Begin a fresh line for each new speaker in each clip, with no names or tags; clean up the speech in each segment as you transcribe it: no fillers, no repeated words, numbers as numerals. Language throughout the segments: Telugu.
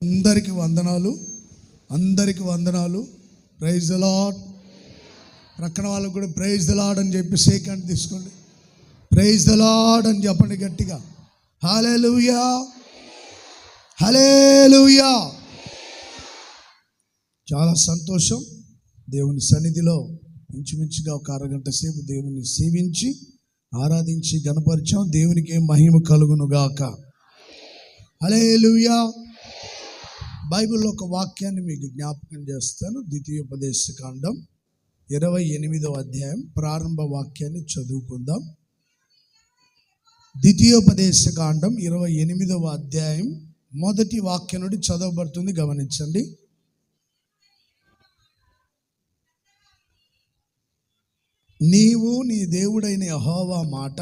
అందరికి వందనాలు, అందరికి వందనాలు. Praise the lord. ప్రక్కన వాళ్ళకు కూడా ప్రైజ్ ది లార్డ్ అని చెప్పి షేక్ హ్యాండ్ తీసుకోండి. ప్రైజ్ ది లార్డ్ అని చెప్పండి గట్టిగా. హల్లెలూయా, హల్లెలూయా. చాలా సంతోషం. దేవుని సన్నిధిలో ఇంచుమించుగా ఒక అరగంట సేపు దేవుని సేవించి ఆరాధించి గణపరిచాం. దేవునికి మహిమ కలుగును గాక. హల్లెలూయా. బైబిల్లో ఒక వాక్యాన్ని మీకు జ్ఞాపకం చేస్తాను. ద్వితీయోపదేశకాండం 28వ అధ్యాయం ప్రారంభ వాక్యాన్ని చదువుకుందాం. ద్వితీయోపదేశకాండం 28వ అధ్యాయం మొదటి వాక్యం నుండి చదవబడుతుంది. గమనించండి. నీవు నీ దేవుడైన యెహోవా మాట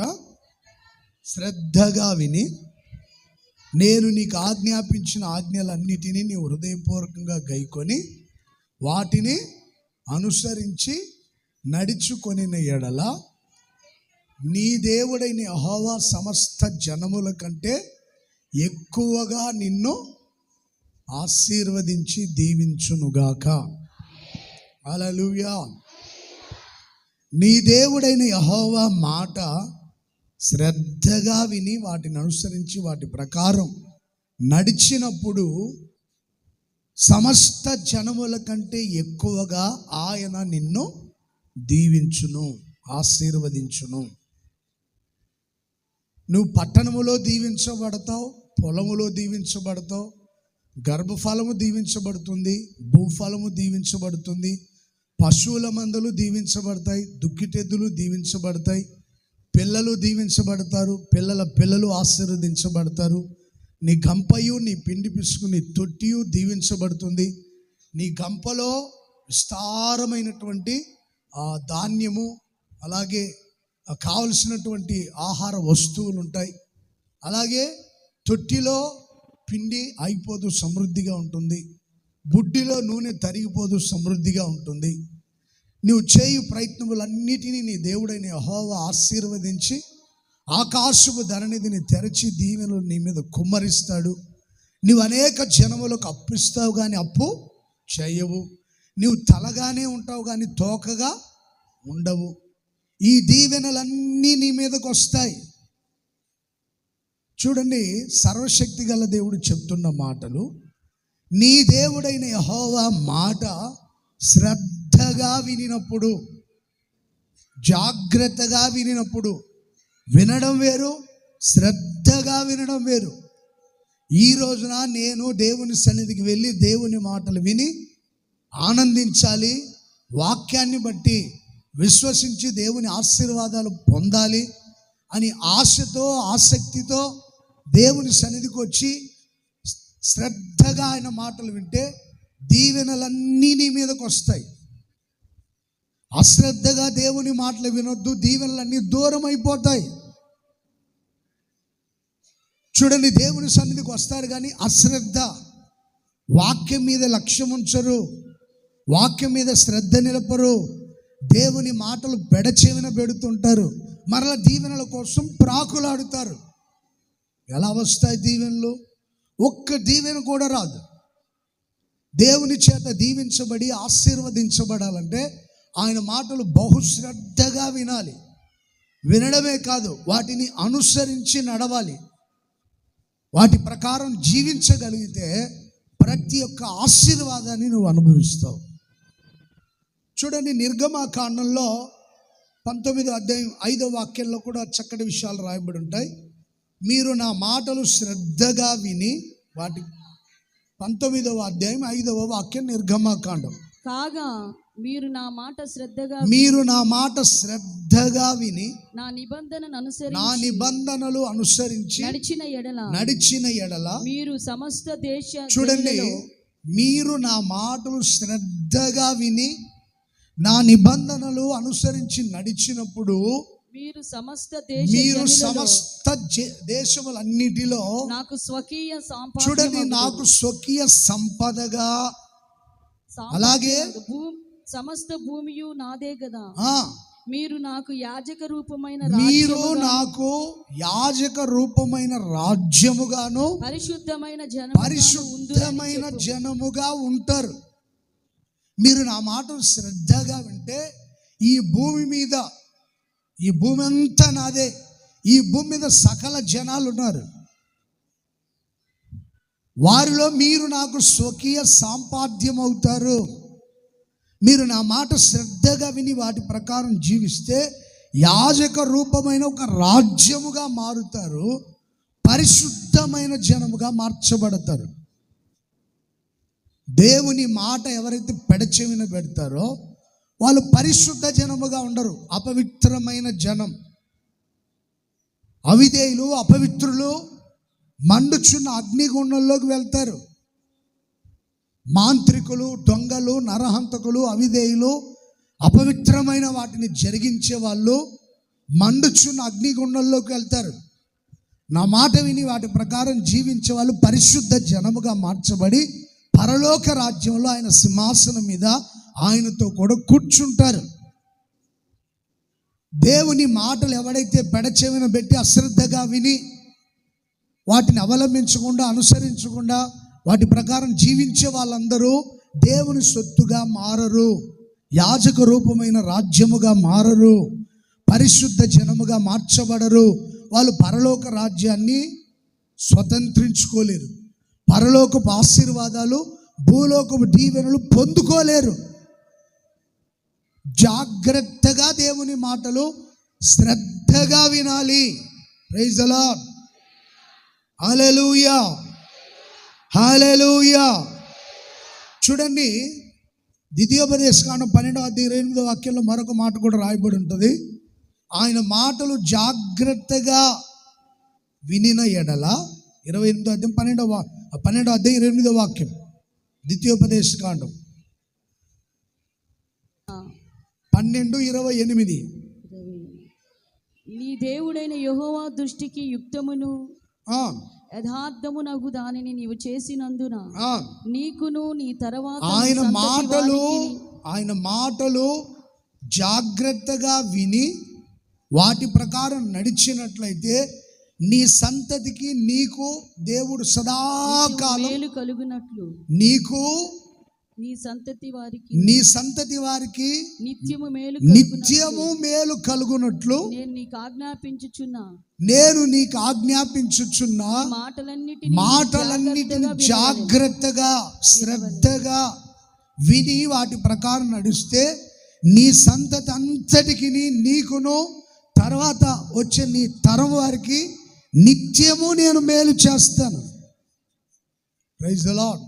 శ్రద్ధగా విని నేను నీకు ఆజ్ఞాపించిన ఆజ్ఞలన్నిటినీ నీ హృదయపూర్వకంగా గైకొని వాటిని అనుసరించి నడుచుకొనిన ఎడల నీ దేవుడైన యెహోవా సమస్త జనముల కంటే ఎక్కువగా నిన్ను ఆశీర్వదించి దీవించునుగాక. హల్లెలూయా. నీ దేవుడైన యెహోవా మాట శ్రద్ధగా విని వాటిని అనుసరించి వాటి ప్రకారం నడిచినప్పుడు సమస్త జనముల కంటే ఎక్కువగా ఆయన నిన్ను దీవించును, ఆశీర్వదించును. నువ్వు పట్టణములో దీవించబడతావు, పొలములో దీవించబడతావు, గర్భఫలము దీవించబడుతుంది, భూఫలము దీవించబడుతుంది, పశువుల మందలు దీవించబడతాయి, దుక్కిటెద్దులు దీవించబడతాయి, పిల్లలు దీవించబడతారు, పిల్లల పిల్లలు ఆశీర్వదించబడతారు. నీ గంపయు నీ పిండి పిసుకు నీ తొట్టియు దీవించబడుతుంది. నీ గంపలో విస్తారమైనటువంటి ధాన్యము అలాగే కావలసినటువంటి ఆహార వస్తువులు ఉంటాయి. అలాగే తొట్టిలో పిండి అయిపోదు, సమృద్ధిగా ఉంటుంది. బుడ్డిలో నూనె తరిగిపోదు, సమృద్ధిగా ఉంటుంది. నువ్వు చేయు ప్రయత్నములన్నిటినీ నీ దేవుడైన యెహోవా ఆశీర్వదించి ఆకాశపు ధరనిధిని తెరచి దీవెనలు నీ మీద కుమ్మరిస్తాడు. నువ్వు అనేక జనములకు అప్పిస్తావు కానీ అప్పు చేయవు. నువ్వు తలగానే ఉంటావు కానీ తోకగా ఉండవు. ఈ దీవెనలన్నీ నీ మీదకు వస్తాయి. చూడండి, సర్వశక్తి గల దేవుడు చెప్తున్న మాటలు. నీ దేవుడైన యెహోవా మాట శ్రద్ధగా వినినప్పుడు, జాగ్రత్తగా వినినప్పుడు, వినడం వేరు, శ్రద్ధగా వినడం వేరు. ఈ రోజున నేను దేవుని సన్నిధికి వెళ్ళి దేవుని మాటలు విని ఆనందించాలి, వాక్యాన్ని బట్టి విశ్వసించి దేవుని ఆశీర్వాదాలు పొందాలి అని ఆశతో ఆసక్తితో దేవుని సన్నిధికి వచ్చి శ్రద్ధగా ఆయన మాటలు వింటే దీవెనలన్నీ నీ మీదకు వస్తాయి. అశ్రద్ధగా దేవుని మాటలు వినొద్దు, దీవెనలన్నీ దూరం అయిపోతాయి. చూడండి, దేవుని సన్నిధికి వస్తారు కానీ అశ్రద్ధ, వాక్యం మీద లక్ష్యం ఉంచరు, వాక్యం మీద శ్రద్ధ నిలపరు, దేవుని మాటలు పెడచెవిన పెడుతుంటారు, మరలా దీవెనల కోసం ప్రాకులాడుతారు. ఎలా వస్తాయి దీవెనలు? ఒక్క దీవెన కూడా రాదు. దేవుని చేత దీవించబడి ఆశీర్వదించబడాలంటే ఆయన మాటలు బహుశ్రద్ధగా వినాలి. వినడమే కాదు, వాటిని అనుసరించి నడవాలి. వాటి ప్రకారం జీవించగలిగితే ప్రతి ఒక్క ఆశీర్వాదాన్ని నువ్వు అనుభవిస్తావు. చూడండి, నిర్గమకాండంలో 19వ అధ్యాయం 5వ వాక్యంలో కూడా చక్కటి విషయాలు రాయబడి ఉంటాయి. మీరు నా మాటలు శ్రద్ధగా విని, వాటి 19వ అధ్యాయం 5వ వాక్యం నిర్గమకాండం.
కాగా మీరు నా మాట శ్రద్ధగా
విని
నా
నిబంధనలు అనుసరించి నడిచిన ఎడల
మీరు సమస్త దేశ
చూడండి, మీరు నా మాటలు శ్రద్ధగా విని నా నిబంధనలు అనుసరించి నడిచినప్పుడు
మీరు సమస్త
దేశములన్నిటిలో
నాకు స్వకీయ సంపద,
చూడండి, నాకు స్వకీయ సంపదగా, అలాగే
సమస్త భూమియు నాదే కదా, మీరు నాకు యాజక రూపమైన
మీరు
రాజ్యముగాను,
నాకు యాజక రూపమైన రాజ్యముగాను
పరిశుద్ధమైన
పరిశుద్ధమైన జనముగా ఉంటారు. మీరు నా మాటలు శ్రద్ధగా వింటే ఈ భూమి మీద, ఈ భూమి అంతా నాదే, ఈ భూమి మీద సకల జనాలు ఉన్నారు. వారిలో మీరు నాకు స్వకీయ సాంపాద్యం అవుతారు. మీరు నా మాట శ్రద్ధగా విని వాటి ప్రకారం జీవిస్తే యాజక రూపమైన ఒక రాజ్యముగా మారుతారు, పరిశుద్ధమైన జనముగా మార్చబడతారు. దేవుని మాట ఎవరైతే పెడచెవిన పెడతారో వాళ్ళు పరిశుద్ధ జనముగా ఉండరు, అపవిత్రమైన జనం. అవిధేయులు, అపవిత్రులు మండుచున్న అగ్నిగుండంలోకి వెళ్తారు. మాంత్రికులు, దొంగలు, నరహంతకులు, అవిధేయులు, అపవిత్రమైన వాటిని జరిగించే వాళ్ళు మండుచున్న అగ్నిగుండంలోకి వెళ్తారు. నా మాట విని వాటి ప్రకారం జీవించే వాళ్ళు పరిశుద్ధ జనముగా మార్చబడి పరలోక రాజ్యంలో ఆయన సింహాసనం మీద ఆయనతో కూడా కూర్చుంటారు. దేవుని మాటలు ఎవడైతే పెడచెవిన పెట్టి అశ్రద్ధగా విని వాటిని అవలంబించకుండా, అనుసరించకుండా వాటి ప్రకారం జీవించే వాళ్ళందరూ దేవుని సొత్తుగా మారరు, యాజక రూపమైన రాజ్యముగా మారరు, పరిశుద్ధ జనముగా మార్చబడరు. వాళ్ళు పరలోక రాజ్యాన్ని స్వతంత్రించుకోలేరు, పరలోకపు ఆశీర్వాదాలు, భూలోకపు దీవెనలు పొందుకోలేరు. జాగ్రత్తగా దేవుని మాటలు శ్రద్ధగా వినాలి. Praise the lord. Hallelujah, hallelujah. చూడండి, ద్వితీయోపదేశకాండం 12:28 వాక్యంలో మరొక మాట కూడా రాయబడి ఉంటుంది. ఆయన మాటలు జాగ్రత్తగా వినిన ఎడల, 12:28 వాక్యం, ద్వితీయోపదేశకాండం 12:28.
నీ దేవుడైన యెహోవా దృష్టికి యుక్తమును యథార్థమునగు దానిని నీవు చేసినందున నీకును నీ తర్వాత
ఆయన మాటలు జాగ్రత్తగా విని వాటి ప్రకారం నడిచినట్లయితే నీ సంతతికి, నీకు దేవుడు సదాకాలం
మేలు కలుగునట్లు,
నీకు నీ సంతతి వారికి నిత్యము మేలు కలుగునట్లు నేను నీకు ఆజ్ఞాపించుచున్న మాటలన్నిటిని జాగ్రత్తగా శ్రద్ధగా విని వాటి ప్రకారం నడిస్తే నీ సంతతి అంతటికి, నీకును తర్వాత వచ్చే నీ తరం వారికి నిత్యము నేను మేలు చేస్తాను. Praise the lord.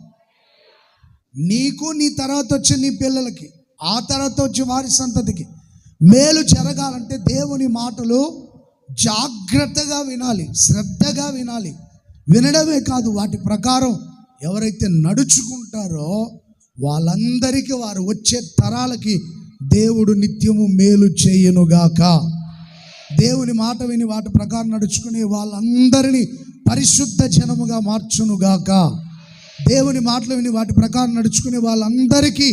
నీకు, నీ తర్వాత వచ్చే నీ పిల్లలకి, ఆ తర్వాత వచ్చే వారి సంతతికి మేలు జరగాలంటే దేవుని మాటలు జాగ్రత్తగా వినాలి, శ్రద్ధగా వినాలి. వినడమే కాదు, వాటి ప్రకారం ఎవరైతే నడుచుకుంటారో వాళ్ళందరికీ, వారు వచ్చే తరాలకి దేవుడు నిత్యము మేలు చేయునుగాక. దేవుని మాట విని వాటి ప్రకారం నడుచుకునే వాళ్ళందరినీ పరిశుద్ధ జనముగా మార్చునుగాక. దేవుని మాటలు విని వాటి ప్రకారం నడుచుకునే వాళ్ళందరికీ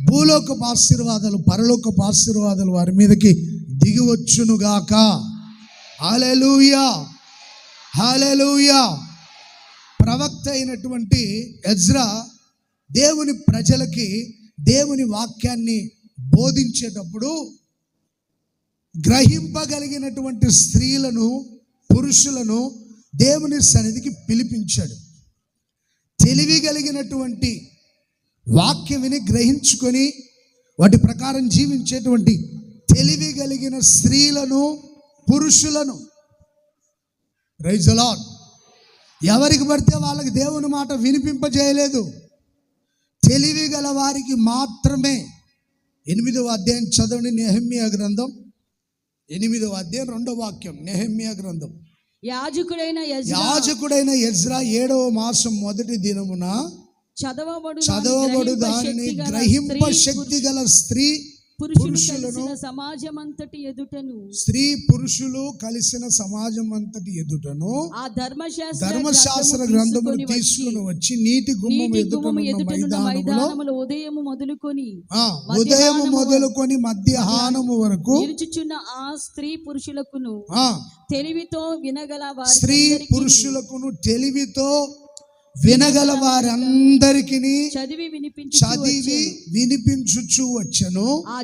భూలోకపు ఆశీర్వాదాలు, పరలోకపు ఆశీర్వాదాలు వారి మీదకి దిగివచ్చునుగాక. హల్లెలూయా, హల్లెలూయా. ప్రవక్త అయినటువంటి ఎజ్రా దేవుని ప్రజలకి దేవుని వాక్యాన్ని బోధించేటప్పుడు గ్రహింపగలిగినటువంటి స్త్రీలను, పురుషులను దేవుని సన్నిధికి పిలిపించాడు. తెలివి కలిగినటువంటి వాక్యం విని గ్రహించుకొని వాటి ప్రకారం జీవించేటువంటి తెలివి కలిగిన స్త్రీలను, పురుషులను. Praise the lord. ఎవరికి పడితే వాళ్ళకి దేవుని మాట వినిపింపజేయలేదు, తెలివి గల వారికి మాత్రమే. 8వ అధ్యాయం చదవండి, నెహెమ్యా గ్రంథం 8వ అధ్యాయం 2వ వాక్యం, నెహెమ్యా గ్రంథం.
యాజకుడైన
ఎజ్రా 7వ మాసం మొదటి దినమున చదవబడు దానిని గ్రహింప శక్తి గల స్త్రీ పురుషులను
కలిసిన సమాజమంతటి ఎదుటను
స్త్రీ పురుషులు కలిసిన సమాజం అంతటి ఎదుటను
ఆ
ధర్మశాస్త్ర గ్రంథమును తీసుకుని వచ్చి నీటి గుమ్మము ఎదుటనున్న
మైదానములో ఉదయము
మొదలుకొని మధ్యాహ్నము వరకు
నిలుచుచున్న ఆ స్త్రీ పురుషులకును తెలివితో వినగల వారి
స్త్రీ పురుషులకును తెలివితో వినగల వారందరికీ చదివి వినిపించుచు వచ్చెను.
ఆ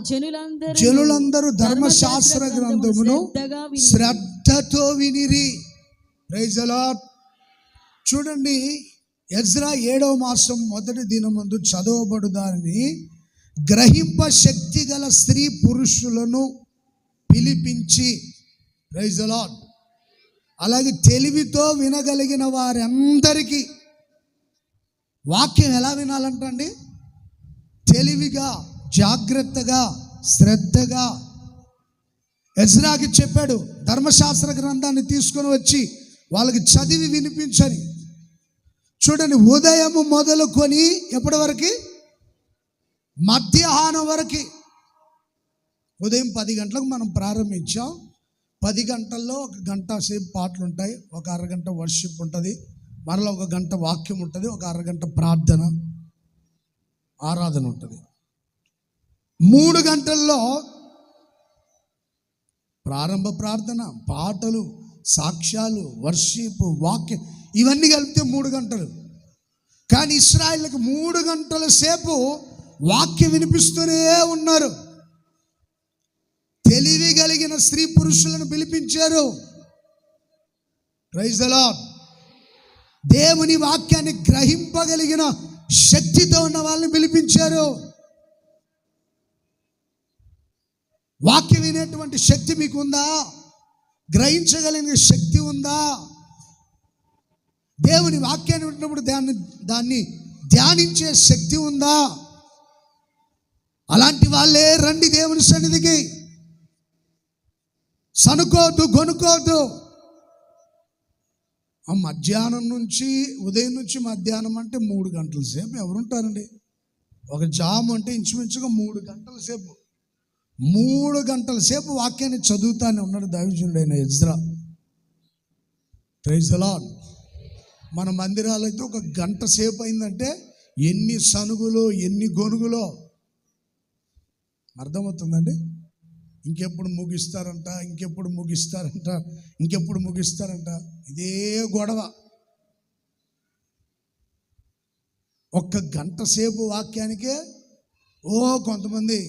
జనులందరూ ధర్మశాస్త్ర గ్రంథమును శ్రద్ధతో వినిరి. Praise the Lord. చూడండి, ఎజ్రా 7వ మాసం మొదటి దినమందు చదవబడు దానిని గ్రహింప శక్తి గల స్త్రీ పురుషులను పిలిపించి, ప్రైజ్ ది లార్డ్, అలాగే తెలివితో వినగలిగిన వారందరికీ వాక్యం ఎలా వినాలంటండి? తెలివిగా, జాగ్రత్తగా, శ్రద్ధగా. ఎజ్రాకి చెప్పాడు, ధర్మశాస్త్ర గ్రంథాన్ని తీసుకొని వచ్చి వాళ్ళకి చదివి వినిపించని. చూడండి, ఉదయం మొదలుకొని ఎప్పటి వరకు? మధ్యాహ్నం వరకు. ఉదయం 10 గంటలకు మనం ప్రారంభించాం. 10 గంటల్లో 1 గంట సేపు పాటలు ఉంటాయి, ఒక అరగంట వర్షిప్ ఉంటుంది, మరలా 1 గంట వాక్యం ఉంటుంది, ఒక అరగంట ప్రార్థన ఆరాధన ఉంటుంది. 3 గంటల్లో ప్రారంభ ప్రార్థన, పాటలు, సాక్ష్యాలు, వర్షిప్, వాక్యం, ఇవన్నీ కలిపితే 3 గంటలు. కానీ ఇశ్రాయేలుకి 3 గంటల సేపు వాక్యం వినిపిస్తూనే ఉన్నారు. తెలివి కలిగిన స్త్రీ పురుషులను పిలిపించారు. Praise the lord. దేవుని వాక్యాన్ని గ్రహింపగలిగిన శక్తితో ఉన్న వాళ్ళని పిలిపించారు. వాక్యం వినేటువంటి శక్తి మీకు ఉందా? గ్రహించగలిగిన శక్తి ఉందా? దేవుని వాక్యాన్ని వింటున్నప్పుడు దాన్ని ధ్యానించే శక్తి ఉందా? అలాంటి వాళ్ళే రండి దేవుని సన్నిధికి. సనుకోదు, గొనుకోదు. ఆ మధ్యాహ్నం నుంచి, ఉదయం నుంచి మధ్యాహ్నం అంటే 3 గంటల సేపు ఎవరుంటారండి? ఒక జాము అంటే ఇంచుమించుగా 3 గంటల సేపు. 3 గంటల సేపు వాక్యాన్ని చదువుతానే ఉన్నాడు దైవజనుడైన ఎజ్రా. Praise the lord. మన మందిరాలు అయితే 1 గంట సేపు అయిందంటే ఎన్ని సనుగులో, ఎన్ని గొనుగులో. అర్థమవుతుందండి? ఇంకెప్పుడు ముగిస్తారంట, ఇంకెప్పుడు ముగిస్తారంట, ఇంకెప్పుడు ముగిస్తారంట, ఇదే గొడవ. 1 గంట సేపు వాక్యానికే కొంతమంది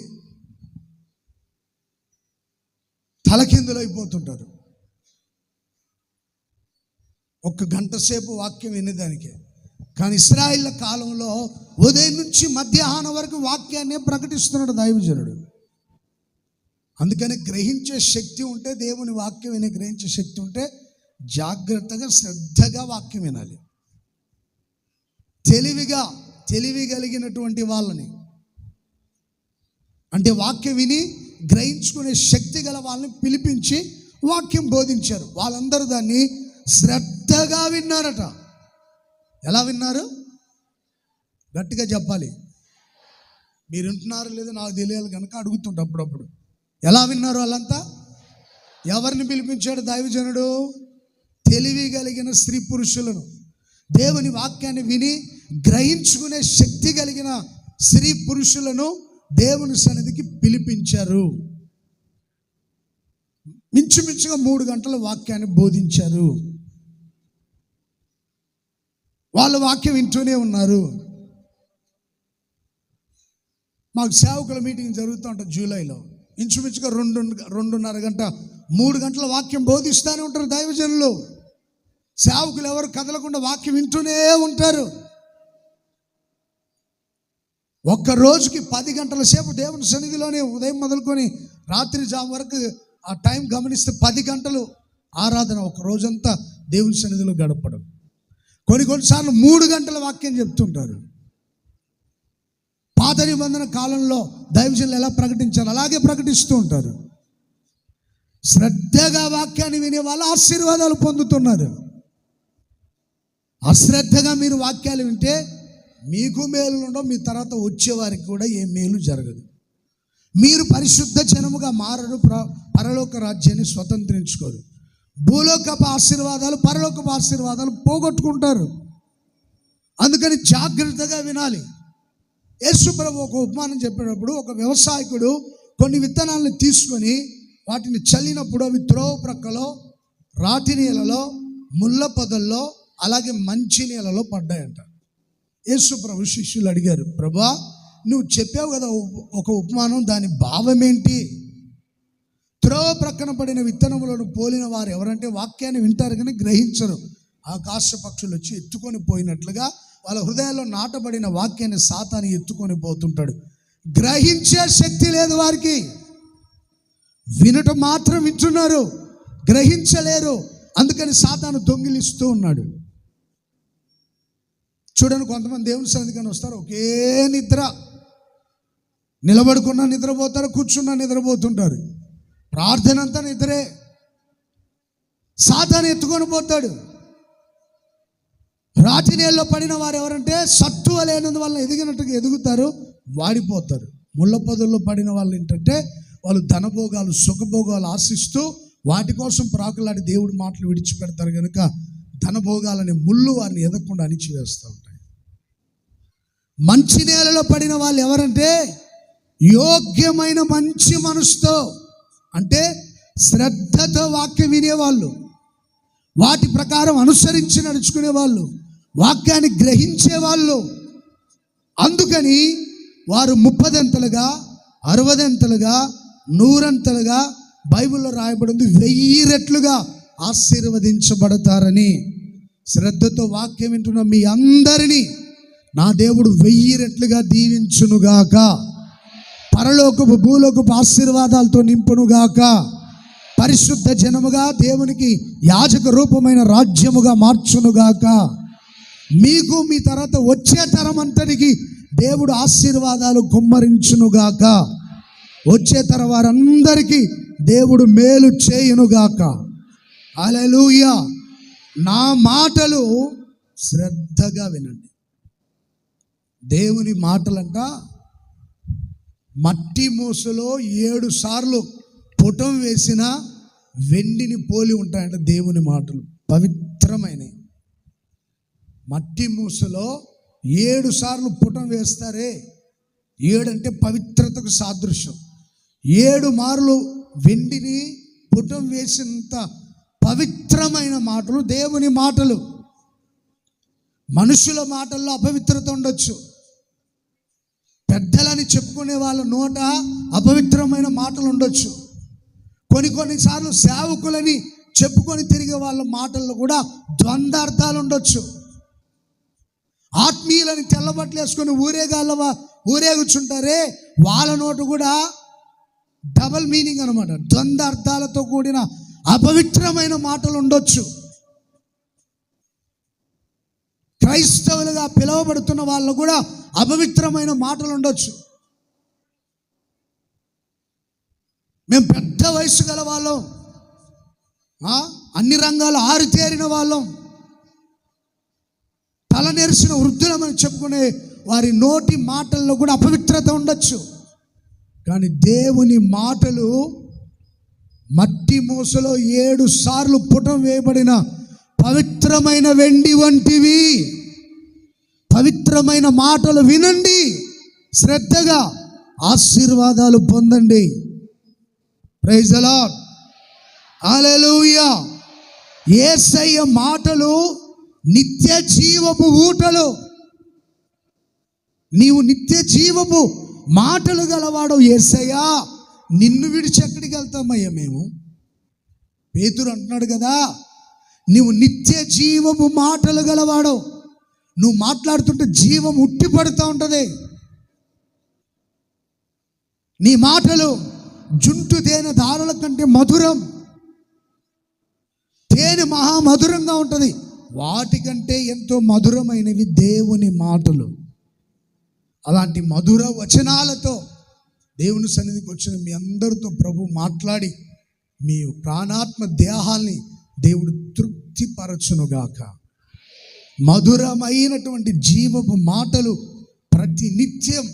తలకిందులు అయిపోతుంటారు. 1 గంట సేపు వాక్యం వినేదానికే. కానీ ఇశ్రాయేలు కాలంలో ఉదయం నుంచి మధ్యాహ్నం వరకు వాక్యాన్ని ప్రకటిస్తున్నాడు దైవజనుడు. అందుకని గ్రహించే శక్తి ఉంటే, దేవుని వాక్యం వినే గ్రహించే శక్తి ఉంటే జాగ్రత్తగా, శ్రద్ధగా వాక్యం వినాలి. తెలివి కలిగినటువంటి వాళ్ళని, అంటే వాక్యం విని గ్రహించుకునే శక్తి గల వాళ్ళని పిలిపించి వాక్యం బోధించారు. వాళ్ళందరూ దాన్ని శ్రద్ధగా విన్నారట. ఎలా విన్నారు? గట్టిగా చెప్పాలి. మీరు వింటున్నారో లేదో నాకు తెలియాలి కనుక అడుగుతుంటా అప్పుడప్పుడు. ఎలా విన్నారు వాళ్ళంతా? ఎవరిని పిలిపించాడు దైవజనుడు? తెలివి కలిగిన స్త్రీ పురుషులను, దేవుని వాక్యాన్ని విని గ్రహించుకునే శక్తి కలిగిన స్త్రీ పురుషులను దేవుని సన్నిధికి పిలిపించారు. మించుమించుగా 3 గంటల వాక్యాన్ని బోధించారు. వాళ్ళు వాక్యం వింటూనే ఉన్నారు. మాకు సేవకుల మీటింగ్ జరుగుతూ ఉంటుంది జూలైలో. ఇంచుమించుగా 2.5 గంట, 3 గంటల వాక్యం బోధిస్తూనే ఉంటారు దైవజనులు. సేవకులు ఎవరు కదలకుండా వాక్యం వింటూనే ఉంటారు. ఒక్క రోజుకి 10 గంటల సేపు దేవుని సన్నిధిలోనే ఉదయం మొదలుకొని రాత్రి జాము వరకు ఆ టైం గమనిస్తే 10 గంటలు ఆరాధన, ఒక రోజంతా దేవుని సన్నిధిలో గడపడం. కొన్నిసార్లు 3 గంటల వాక్యం చెప్తుంటారు. పాత నిబంధన కాలంలో దైవజనులు ఎలా ప్రకటించారు అలాగే ప్రకటిస్తూ ఉంటారు. శ్రద్ధగా వాక్యాన్ని వినే వాళ్ళు ఆశీర్వాదాలు పొందుతున్నారు. అశ్రద్ధగా మీరు వాక్యాలు వింటే మీకు మేలు ఉండవు, మీ తర్వాత వచ్చేవారికి కూడా ఏ మేలు జరగదు. మీరు పరిశుద్ధ జనముగా మారరు, పరలోక రాజ్యాన్ని స్వతంత్రించుకోరు. భూలోకపు ఆశీర్వాదాలు, పరలోకపు ఆశీర్వాదాలు పోగొట్టుకుంటారు. అందుకని జాగ్రత్తగా వినాలి. యేసు ప్రభు ఒక ఉపమానం చెప్పేటప్పుడు, ఒక వ్యవసాయకుడు కొన్ని విత్తనాలను తీసుకొని వాటిని చల్లినప్పుడు అవి త్రోవ ప్రక్కలో, రాతి నీళ్ళలో, ముళ్ళ పొదల్లో, అలాగే మంచి నీళ్ళలో పడ్డాయంట. యేసు ప్రభు శిష్యులు అడిగారు, ప్రభువా నువ్వు చెప్పావు కదా ఒక ఉపమానం, దాని భావం ఏంటి? త్రోవ ప్రక్కన పడిన విత్తనములను పోలిన వారు ఎవరంటే వాక్యాన్ని వింటారు కానీ గ్రహించరు. ఆకాశ పక్షులు వచ్చి ఎత్తుకొని పోయినట్లుగా వాళ్ళ హృదయాల్లో నాటబడిన వాక్యాన్ని సాతాను ఎత్తుకొని పోతుంటాడు. గ్రహించే శక్తి లేదు వారికి. వినటం మాత్రం వింటున్నారు, గ్రహించలేరు. అందుకని సాతాను దొంగిలిస్తూ ఉన్నాడు. చూడండి, కొంతమంది దేవుని సన్నిధికి వస్తారు, ఒకే నిద్ర, నిలబడుకున్నా నిద్రపోతారు, కూర్చున్నా నిద్రపోతుంటారు, ప్రార్థన అంతా నిద్రే. సాతాను ఎత్తుకొని పోతాడు. రాతి నీళ్ళలో పడిన వారు ఎవరంటే సత్తువ లేనందువల్ల ఎదిగినట్టుగా ఎదుగుతారు, వాడిపోతారు. ముళ్ళ పొదల్లో పడిన వాళ్ళు ఏంటంటే వాళ్ళు ధనభోగాలు, సుఖభోగాలు ఆశిస్తూ వాటి కోసం ప్రాకులాడి దేవుడి మాటలు విడిచిపెడతారు కనుక ధనభోగాలనే ముళ్ళు వారిని ఎదగకుండా అణిచివేస్తూ ఉంటాయి. మంచి నేలలో పడిన వాళ్ళు ఎవరంటే యోగ్యమైన మంచి మనసుతో, అంటే శ్రద్ధతో వాక్యం వినేవాళ్ళు, వాటి ప్రకారం అనుసరించి నడుచుకునే వాళ్ళు, వాక్యాన్ని గ్రహించేవాళ్ళు. అందుకని వారు 30 60 100 బైబిల్లో రాయబడింది, 1000 రెట్లుగా ఆశీర్వదించబడతారని. శ్రద్ధతో వాక్యం వింటున్న మీ అందరినీ నా దేవుడు 1000 రెట్లుగా దీవించునుగాక, పరలోకపు భూలోకపు ఆశీర్వాదాలతో నింపునుగాక, పరిశుద్ధ జనముగా దేవునికి యాజక రూపమైన రాజ్యముగా మార్చునుగాక. మీకు మీ తర్వాత వచ్చే తరం అంతటికి దేవుడు ఆశీర్వాదాలు కుమ్మరించునుగాక. వచ్చే తరం వారందరికీ దేవుడు మేలు చేయునుగాక. హల్లెలూయా. నా మాటలు శ్రద్ధగా వినండి. దేవుని మాటలంట మట్టి మూసలో 7 సార్లు పుటం వేసిన వెండిని పోలి ఉంటాయంట దేవుని మాటలు, పవిత్రమైనవి. మట్టి మూసలో 7 సార్లు పుటం వేస్తారే, 7 అంటే పవిత్రతకు సాదృశ్యం. 7 మార్లు వెండిని పుటం వేసినంత పవిత్రమైన మాటలు దేవుని మాటలు. మనుషుల మాటల్లో అపవిత్రత ఉండొచ్చు, పెద్దలని చెప్పుకునే వాళ్ళ నోట అపవిత్రమైన మాటలు ఉండొచ్చు, కొన్నిసార్లు సేవకులని చెప్పుకొని తిరిగే వాళ్ళ మాటల్లో కూడా ద్వంద్వార్థాలు ఉండొచ్చు. ఆత్మీయులని తెల్లబట్టలు వేసుకొని ఊరేగుచుంటారే, వాళ్ళ నోటు కూడా డబల్ మీనింగ్ అనమాట, ద్వంద్వార్థాలతో కూడిన అపవిత్రమైన మాటలు ఉండొచ్చు. క్రైస్తవులుగా పిలువబడుతున్న వాళ్ళు కూడా అపవిత్రమైన మాటలు ఉండొచ్చు. మేము పెద్ద వయసు గల వాళ్ళం, అన్ని రంగాలు ఆరితేరిన వాళ్ళం, తల నెరిసిన వృద్ధులమని చెప్పుకునే వారి నోటి మాటల్లో కూడా అపవిత్రత ఉండొచ్చు. కానీ దేవుని మాటలు మట్టి మూసలో 7 సార్లు పుటం వేయబడిన పవిత్రమైన వెండి వంటివి. పవిత్రమైన మాటలు వినండి, శ్రద్ధగా ఆశీర్వాదాలు పొందండి. Praise the lord. హల్లెలూయా. యేసయ్య మాటలు నిత్య జీవపు ఊటలు. నీవు నిత్య జీవపు మాటలు గలవాడు యేసయ్యా, నిన్ను విడిచి ఎక్కడికి వెళ్తామయ్యా మేము? పేతురు అంటున్నాడు కదా, నీవు నిత్య జీవపు మాటలు గలవాడు. నువ్వు మాట్లాడుతుంటే జీవం ఉట్టి పడుతూ ఉంటుంది. నీ మాటలు జుంటు తేనె ధారల కంటే మధురం. తేనె మహామధురంగా ఉంటుంది, వాటికంటే ఎంతో మధురమైనవి దేవుని మాటలు. అలాంటి మధుర వచనాలతో దేవుని సన్నిధికి వచ్చిన మీ అందరితో ప్రభు మాట్లాడి మీ ప్రాణాత్మ దేహాల్ని దేవుడు తృప్తిపరచునుగాక. మధురమైనటువంటి జీవపు మాటలు ప్రతి నిత్యం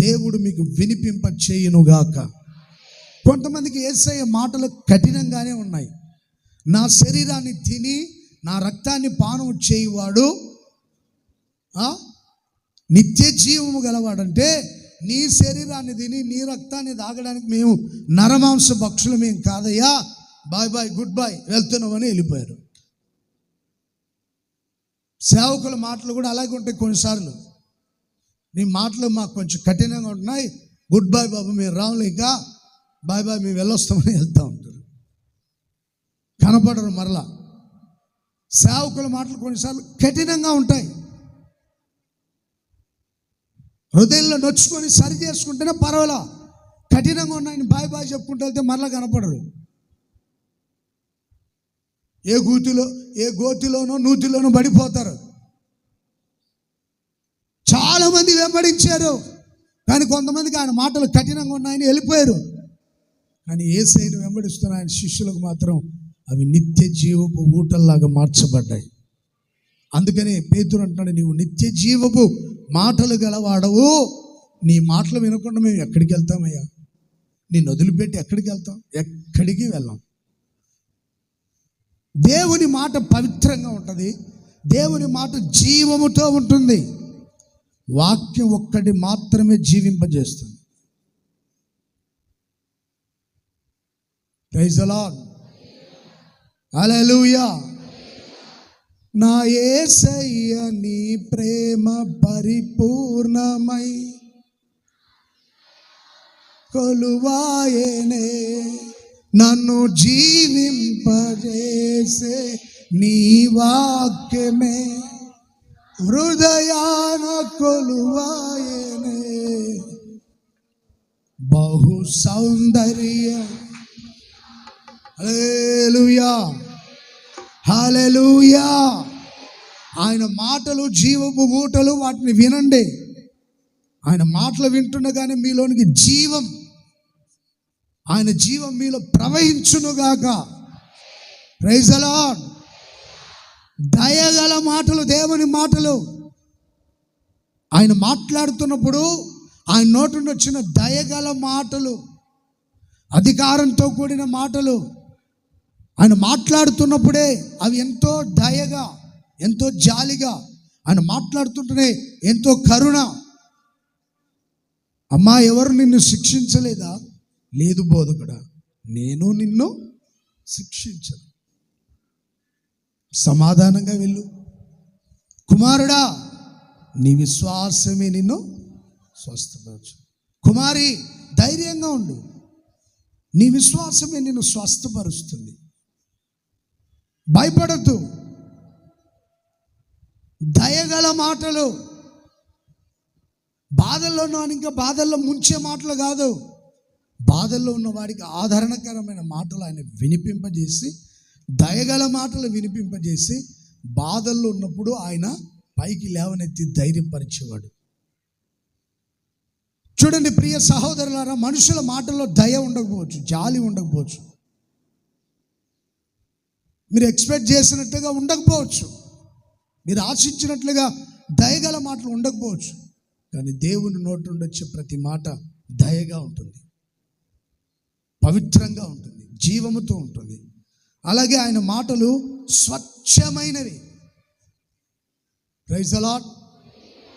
దేవుడు మీకు వినిపింప చేయునుగాక. కొంతమందికి యేసయ్య మాటలు కఠినంగానే ఉన్నాయి. నా శరీరాన్ని తిని నా రక్తాన్ని పానం చేయువాడు నిత్య జీవము గలవాడంటే, నీ శరీరాన్ని తిని నీ రక్తాన్ని తాగడానికి మేము నరమాంస భక్షులు మేము కాదయ్యా, బాయ్ బాయ్ గుడ్ బాయ్ వెళ్తున్నామని వెళ్ళిపోయారు. సేవకుల మాటలు కూడా అలాగే ఉంటాయి. కొన్నిసార్లు నీ మాటలు మాకు కొంచెం కఠినంగా ఉంటున్నాయి, గుడ్ బాయ్ బాబు మేము రావులే, ఇంకా బాయ్ బాయ్ మేము వెళ్ళొస్తామని వెళ్తూ ఉంటారు, కనపడరు మరలా. సేవకుల మాటలు కొన్నిసార్లు కఠినంగా ఉంటాయి. హృదయంలో నొచ్చుకొని సరి చేసుకుంటేనే పర్వాలా, కఠినంగా ఉన్నాయని బాయ్ బాయ్ చెప్పుకుంటూ వెళ్తే మరలా కనపడరు. ఏ గోతిలోనో నూతిలోనో పడిపోతారు. చాలామంది వెంబడించారు, కానీ కొంతమందికి ఆయన మాటలు కఠినంగా ఉన్నాయని వెళ్ళిపోయారు. కానీ యేసయ్యను వెంబడిస్తున్న ఆయన శిష్యులకు మాత్రం అవి నిత్య జీవపు ఊటల్లాగా మార్చబడ్డాయి. అందుకనే పేతురు అంటున్నాడు, నీవు నిత్య జీవపు మాటలు గలవాడవు, నీ మాటలు వినకుండా మేము ఎక్కడికి వెళ్తామయ్యా, నిన్ను వదిలిపెట్టి ఎక్కడికి వెళ్తాం? ఎక్కడికి వెళ్ళాం. దేవుని మాట పవిత్రంగా ఉంటుంది, దేవుని మాట జీవముతో ఉంటుంది. వాక్యం ఒక్కటి మాత్రమే జీవింపజేస్తుంది. ప్రైజ్ ది లార్డ్, హల్లెలూయా. నా యేసయ్య నీ ప్రేమ పరిపూర్ణమై కొలువాయేనే, నన్ను జీవింపజేసే నీ వాక్యమే హృదయాన కొలువాయేనే. బహు సౌందర్య, హల్లెలూయా హల్లెలూయా. ఆయన మాటలు జీవపు ఊటలు, వాటిని వినండి. ఆయన మాటలు వింటుండగానే మీలోనికి జీవం, ఆయన జీవం మీలో ప్రవహించునుగాక. Praise the lord. దయగల మాటలు, దేవుని మాటలు. ఆయన మాట్లాడుతున్నప్పుడు ఆయన నోటి నుండి వచ్చిన దయగల మాటలు, అధికారంతో కూడిన మాటలు, ఆయన మాట్లాడుతున్నప్పుడే అవి ఎంతో దయగా, ఎంతో జాలిగా, ఆయన మాట్లాడుతుంటేనే ఎంతో కరుణ. అమ్మా, ఎవరు నిన్ను శిక్షించలేదా? లేదు బోధకుడా, నేను నిన్ను శిక్షించను, సమాధానంగా వెళ్ళు. కుమారుడా, నీ విశ్వాసమే నిన్ను స్వస్థపరచు. కుమారి, ధైర్యంగా ఉండు, నీ విశ్వాసమే నిన్ను స్వస్థపరుస్తుంది. భయపడద్దు. దయగల మాటలు, బాధల్లోనూ అని ఇంకా బాధల్లో ముంచే మాటలు కాదు, బాధల్లో ఉన్న వాడికి ఆదరణకరమైన మాటలు ఆయన వినిపింపజేసి, దయగల మాటలు వినిపింపజేసి, బాధల్లో ఉన్నప్పుడు ఆయన పైకి లేవనెత్తి ధైర్యపరిచేవాడు. చూడండి ప్రియ సహోదరులారా, మనుషుల మాటల్లో దయ ఉండకపోవచ్చు, జాలి ఉండకపోవచ్చు, మీరు ఎక్స్పెక్ట్ చేసినట్టుగా ఉండకపోవచ్చు, మీరు ఆశించినట్లుగా దయగల మాటలు ఉండకపోవచ్చు. కానీ దేవుని నోటి నుండి వచ్చే ప్రతి మాట దయగా ఉంటుంది, పవిత్రంగా ఉంటుంది, జీవముతో ఉంటుంది. అలాగే ఆయన మాటలు స్వచ్ఛమైనవి. Praise the lord.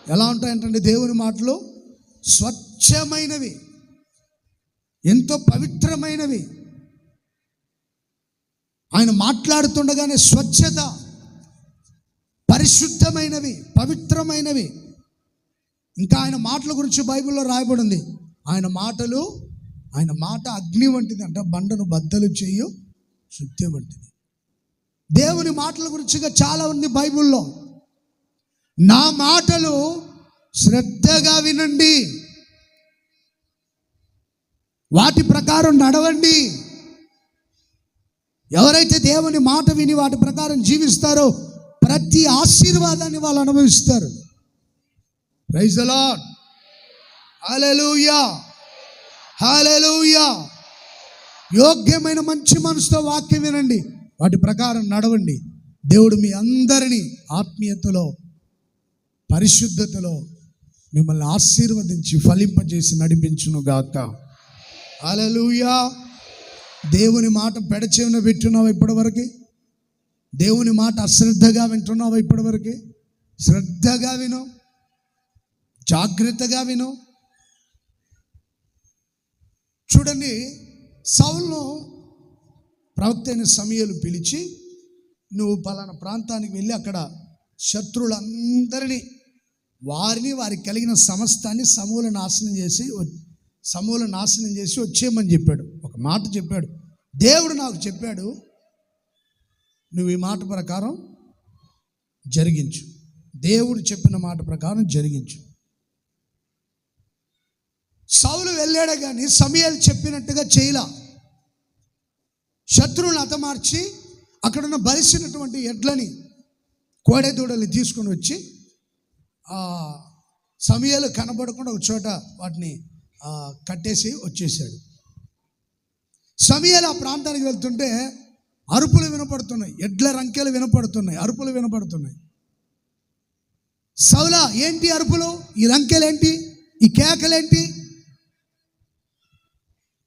ఎలా ఉంటాయంటే దేవుని మాటలు స్వచ్ఛమైనవి, ఎంతో పవిత్రమైనవి. ఆయన మాట్లాడుతుండగానే స్వచ్ఛత, పరిశుద్ధమైనవి, పవిత్రమైనవి. ఇంకా ఆయన మాటల గురించి బైబిల్లో రాయబడింది, ఆయన మాట అగ్ని వంటిది అంట, బండను బద్దలు చేయు శుద్ధి వంటిది. దేవుని మాటల గురించిగా చాలా ఉంది బైబిల్లో. నా మాటలు శ్రద్ధగా వినండి, వాటి ప్రకారం నడవండి. ఎవరైతే దేవుని మాట విని వాటి ప్రకారం జీవిస్తారో ప్రతి ఆశీర్వాదాన్ని వాళ్ళు అనుభవిస్తారు. ప్రైజ్ ది లార్డ్, హల్లెలూయా హల్లెలూయా. యోగ్యమైన మంచి మనసుతో వాక్యం వినండి, వాటి ప్రకారం నడవండి. దేవుడు మీ అందరినీ ఆత్మీయతలో, పరిశుద్ధతలో మిమ్మల్ని ఆశీర్వదించి ఫలింపజేసి నడిపించును గాక. హల్లెలూయా. దేవుని మాట పెడచెవిన వింటున్నావా ఇప్పటివరకు? దేవుని మాట అశ్రద్ధగా వింటున్నావా ఇప్పటివరకు? శ్రద్ధగా విను, జాగ్రత్తగా విను. చూడండి, సౌలును ప్రవక్త అయిన సమూయేలు పిలిచి, నువ్వు పలానా ప్రాంతానికి వెళ్ళి అక్కడ శత్రువులందరినీ, వారికి కలిగిన సమస్తాన్ని సమూల నాశనం చేసి వచ్చేయమని చెప్పాడు. ఒక మాట చెప్పాడు. దేవుడు నాకు చెప్పాడు, నువ్వు ఈ మాట ప్రకారం జరిగించు. దేవుడు చెప్పిన మాట ప్రకారం జరిగించు. సౌలు వెళ్ళాడే కానీ సమూయేలు చెప్పినట్టుగా చేయలా. శత్రువులను హతమార్చి అక్కడున్న బలిసినటువంటి ఎడ్లని, కోడెదూడల్ని తీసుకొని వచ్చి సమూయేలు కనబడకుండా ఒక చోట వాటిని కట్టేసి వచ్చేసాడు. సమూయేలు ఆ ప్రాంతానికి వెళ్తుంటే అరుపులు వినపడుతున్నాయి, ఎడ్ల రంకెలు వినపడుతున్నాయి, అరుపులు వినపడుతున్నాయి. సౌలా, ఏంటి అరుపులు? ఈ రంకెలేంటి? ఈ కేకలేంటి?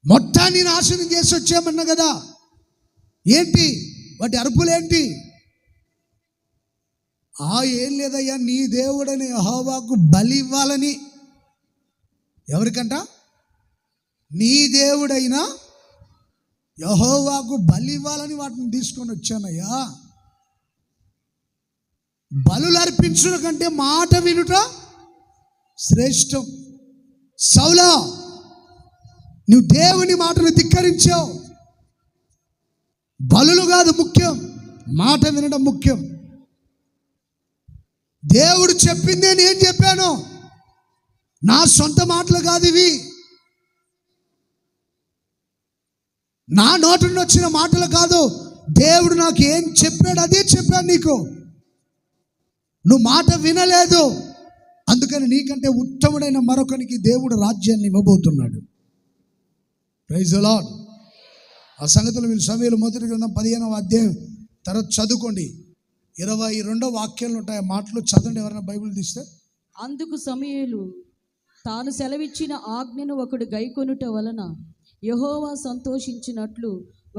మొత్తాన్ని నాశనం చేసి వచ్చామన్నా కదా, ఏంటి వాటి అరుపులేంటి? ఏం లేదయ్యా, నీ దేవుడని యెహోవాకు బలి ఇవ్వాలని. ఎవరికంట? నీ దేవుడైనా యెహోవాకు బలి ఇవ్వాలని వాటిని తీసుకొని వచ్చానయ్యా. బలులు అర్పించుట కంటే మాట వినుట శ్రేష్టం. సౌలా, నువ్వు దేవుని మాటను ధిక్కరించావు. బలులు కాదు ముఖ్యం, మాట వినడం ముఖ్యం. దేవుడు చెప్పిందే నేను చెప్పాను, నా సొంత మాటలు కాదు ఇవి, నా నోటి నుండి వచ్చిన మాటలు కాదు. దేవుడు నాకు ఏం చెప్పాడు అదే చెప్పాను నీకు. నువ్వు మాట వినలేదు, అందుకని నీకంటే ఉత్తముడైన మరొకనికి దేవుడు రాజ్యాన్ని ఇవ్వబోతున్నాడు. Praise the lord. ఆ సంగతులు మీరు సమూయేలు మొదటి గ్రంథం 15వ అధ్యాయం తర్వాత చదువుకోండి. 22వ వాక్యాలు ఉంటాయి. ఆ మాటలు చదవండి ఎవరైనా బైబిల్ తీస్తే.
అందుకు సమూయేలు తాను సెలవిచ్చిన ఆజ్ఞను ఒకడు గైకొనుట వలన యెహోవా సంతోషించినట్లు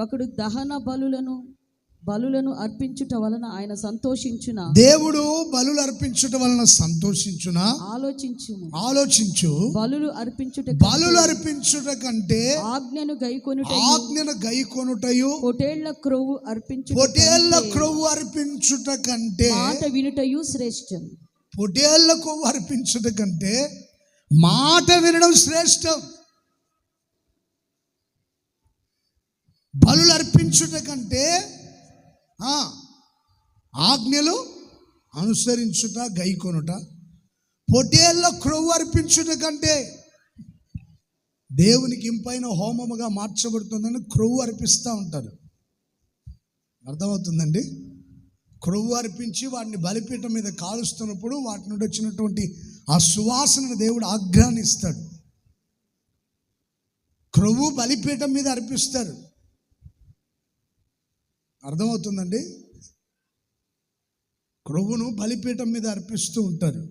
ఒకడు దహన బలులను అర్పించుట వలన ఆయన సంతోషించున.
దేవుడు బలులు అర్పించుట వలన సంతోషించున. ఆలోచించు. బలులు అర్పించుట కంటే ఆజ్ఞను గైకొనుటయు పొటేళ్ల క్రొవ్వు అర్పించుట కంటే
మాట వినుటయు శ్రేష్టం.
పొటేళ్ల కొవ్వు అర్పించుట కంటే మాట వినడం శ్రేష్టం. బలులు అర్పించుట కంటే ఆజ్ఞలు అనుసరించుట, గైకొనుట. పొటేళ్ల క్రొవ్వు అర్పించుట కంటే, దేవునికి ఇంపైన హోమముగా మార్చబడుతుందని క్రొవ్వు అర్పిస్తూ ఉంటారు. అర్థమవుతుందండి? క్రొవ్వు అర్పించి వాటిని బలిపీఠం మీద కాలుస్తున్నప్పుడు వాటి నుండి వచ్చినటువంటి ఆ సువాసనను దేవుడు ఆగ్రహిస్తాడు. క్రొవ్వు బలిపీఠం మీద అర్పిస్తారు. అర్థమవుతుందండి? క్రొవ్వును బలిపీఠం మీద అర్పిస్తూ ఉంటారు.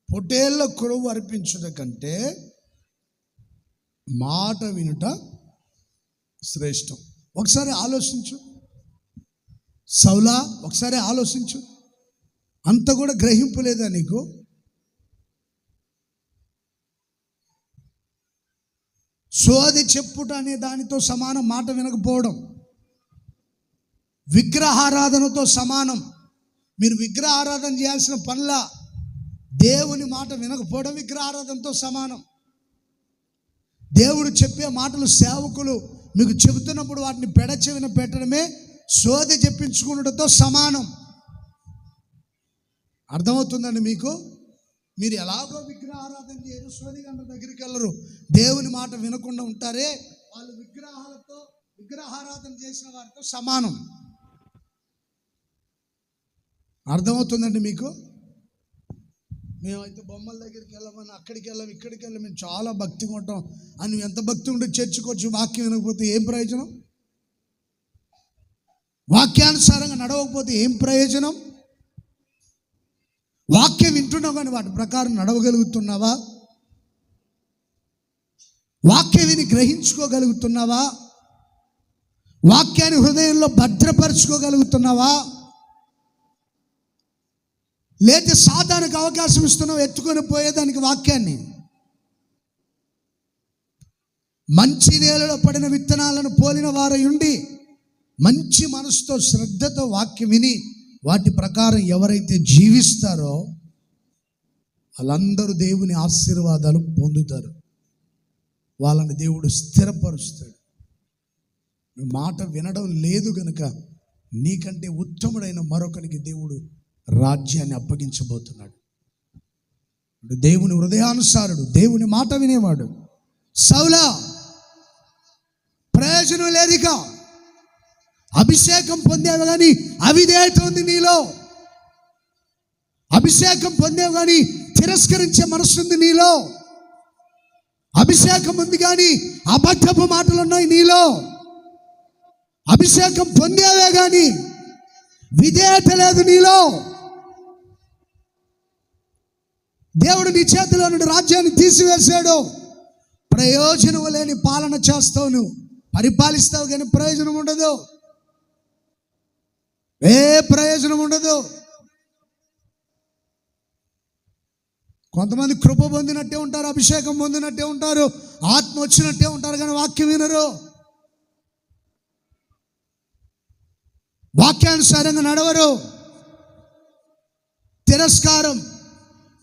పొటేళ్ల క్రొవ్వు అర్పించుట కంటే మాట వినుట శ్రేష్టం. ఒకసారి ఆలోచించు సౌలా, ఒకసారి ఆలోచించు. అంత కూడా గ్రహింపు లేదా నీకు? సోది చెప్పుట అనే దానితో సమానం మాట వినకపోవడం. విగ్రహారాధనతో సమానం. మీరు విగ్రహారాధన చేయాల్సిన పనుల దేవుని మాట వినకపోవడం విగ్రహారాధనతో సమానం. దేవుడు చెప్పే మాటలు సేవకులు మీకు చెబుతున్నప్పుడు వాటిని పెడచెవిన పెట్టడమే సోది చెప్పించుకున్నటతో సమానం. అర్థమవుతుందండి మీకు? మీరు ఎలాగో విగ్రహారాధన చేయరు, సోది గంట దగ్గరికి వెళ్ళరు, దేవుని మాట వినకుండా ఉంటారే, వాళ్ళు విగ్రహారాధన చేసిన వారితో సమానం. అర్థమవుతుందండి మీకు? మేమైతే బొమ్మల దగ్గరికి వెళ్ళమని, అక్కడికి వెళ్ళాం, ఇక్కడికి వెళ్ళాం, మేము చాలా భక్తిగా ఉంటాం అని. నువ్వు ఎంత భక్తి ఉంటే చర్చకొచ్చి వాక్యం వినకపోతే ఏం ప్రయోజనం? వాక్యానుసారంగా నడవకపోతే ఏం ప్రయోజనం? వాక్యం వింటున్న వింటున్నావు కానీ వాటి ప్రకారం నడవగలుగుతున్నావా? వాక్యం విని గ్రహించుకోగలుగుతున్నావా? వాక్యాన్ని హృదయంలో భద్రపరచుకోగలుగుతున్నావా? లేకపోతే సాతానుకు అవకాశం ఇస్తున్నావు ఎత్తుకొని పోయేదానికి వాక్యాన్ని? మంచి నేలలో పడిన విత్తనాలను పోలిన వారై ఉండి మంచి మనసుతో శ్రద్ధతో వాక్యం విని వాటి ప్రకారం ఎవరైతే జీవిస్తారో వాళ్ళందరూ దేవుని ఆశీర్వాదాలు పొందుతారు. వాళ్ళని దేవుడు స్థిరపరుస్తాడు. నువ్వు మాట వినడం లేదు గనుక నీకంటే ఉత్తముడైన మరొకరికి దేవుడు రాజ్యాన్ని అప్పగించబోతున్నాడు. దేవుని హృదయానుసారుడు, దేవుని మాట వినేవాడు. సౌలా ప్రయోజనం లేదిక. అభిషేకం పొందేవు కానీ అవిధేయత ఉంది నీలో. అభిషేకం పొందేవు కానీ తిరస్కరించే మనసు ఉంది నీలో. అభిషేకం ఉంది కానీ అబద్ధపు మాటలు ఉన్నాయి నీలో. అభిషేకం పొందేవే కానీ విధేయత లేదు నీలో. దేవుడు నీ చేతిలో నుండి రాజ్యాన్ని తీసివేశాడు. ప్రయోజనం లేని పాలన చేస్తావు, నువ్వు పరిపాలిస్తావు కానీ ప్రయోజనం ఉండదు. ఏ ప్రయోజనం ఉండదు. కొంతమంది కృప పొందినట్టే ఉంటారు, అభిషేకం పొందినట్టే ఉంటారు, ఆత్మ వచ్చినట్టే ఉంటారు కానీ వాక్యం వినరు. వాక్యానుసారంగా నడవరు. తిరస్కారం,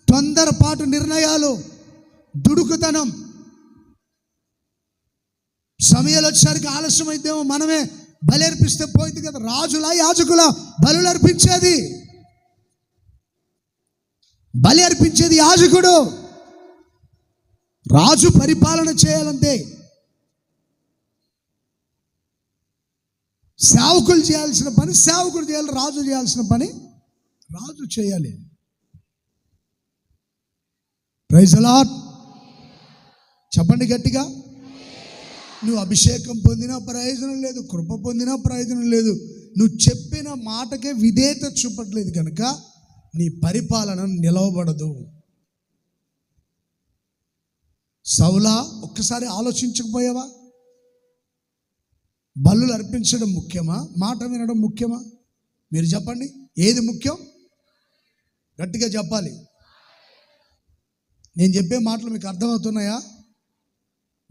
తొందరపాటు నిర్ణయాలు, దుడుకుతనం. సమయాలు వచ్చేసరికి ఆలస్యం అయితేమో మనమే బలి అర్పిస్తే పోయింది కదా. రాజుల యాజకుల బలులు అర్పించేది, బలి అర్పించేది యాజకుడు. రాజు పరిపాలన చేయాలంటే సేవకులు చేయాల్సిన పని సేవకుడు చేయాలి, రాజు చేయాల్సిన పని రాజు చేయాలి. Praise the lord. చెప్పండి గట్టిగా. నువ్వు అభిషేకం పొందినా ప్రయోజనం లేదు, కృప పొందినా ప్రయోజనం లేదు. నువ్వు చెప్పిన మాటకే విధేయత చూపట్లేదు కనుక నీ పరిపాలన నిలవబడదు. సౌలా ఒక్కసారి ఆలోచించకపోయావా? బలులు అర్పించడం ముఖ్యమా, మాట వినడం ముఖ్యమా? మీరు చెప్పండి, ఏది ముఖ్యం? గట్టిగా చెప్పాలి. నేను చెప్పే మాటలు మీకు అర్థమవుతున్నాయా?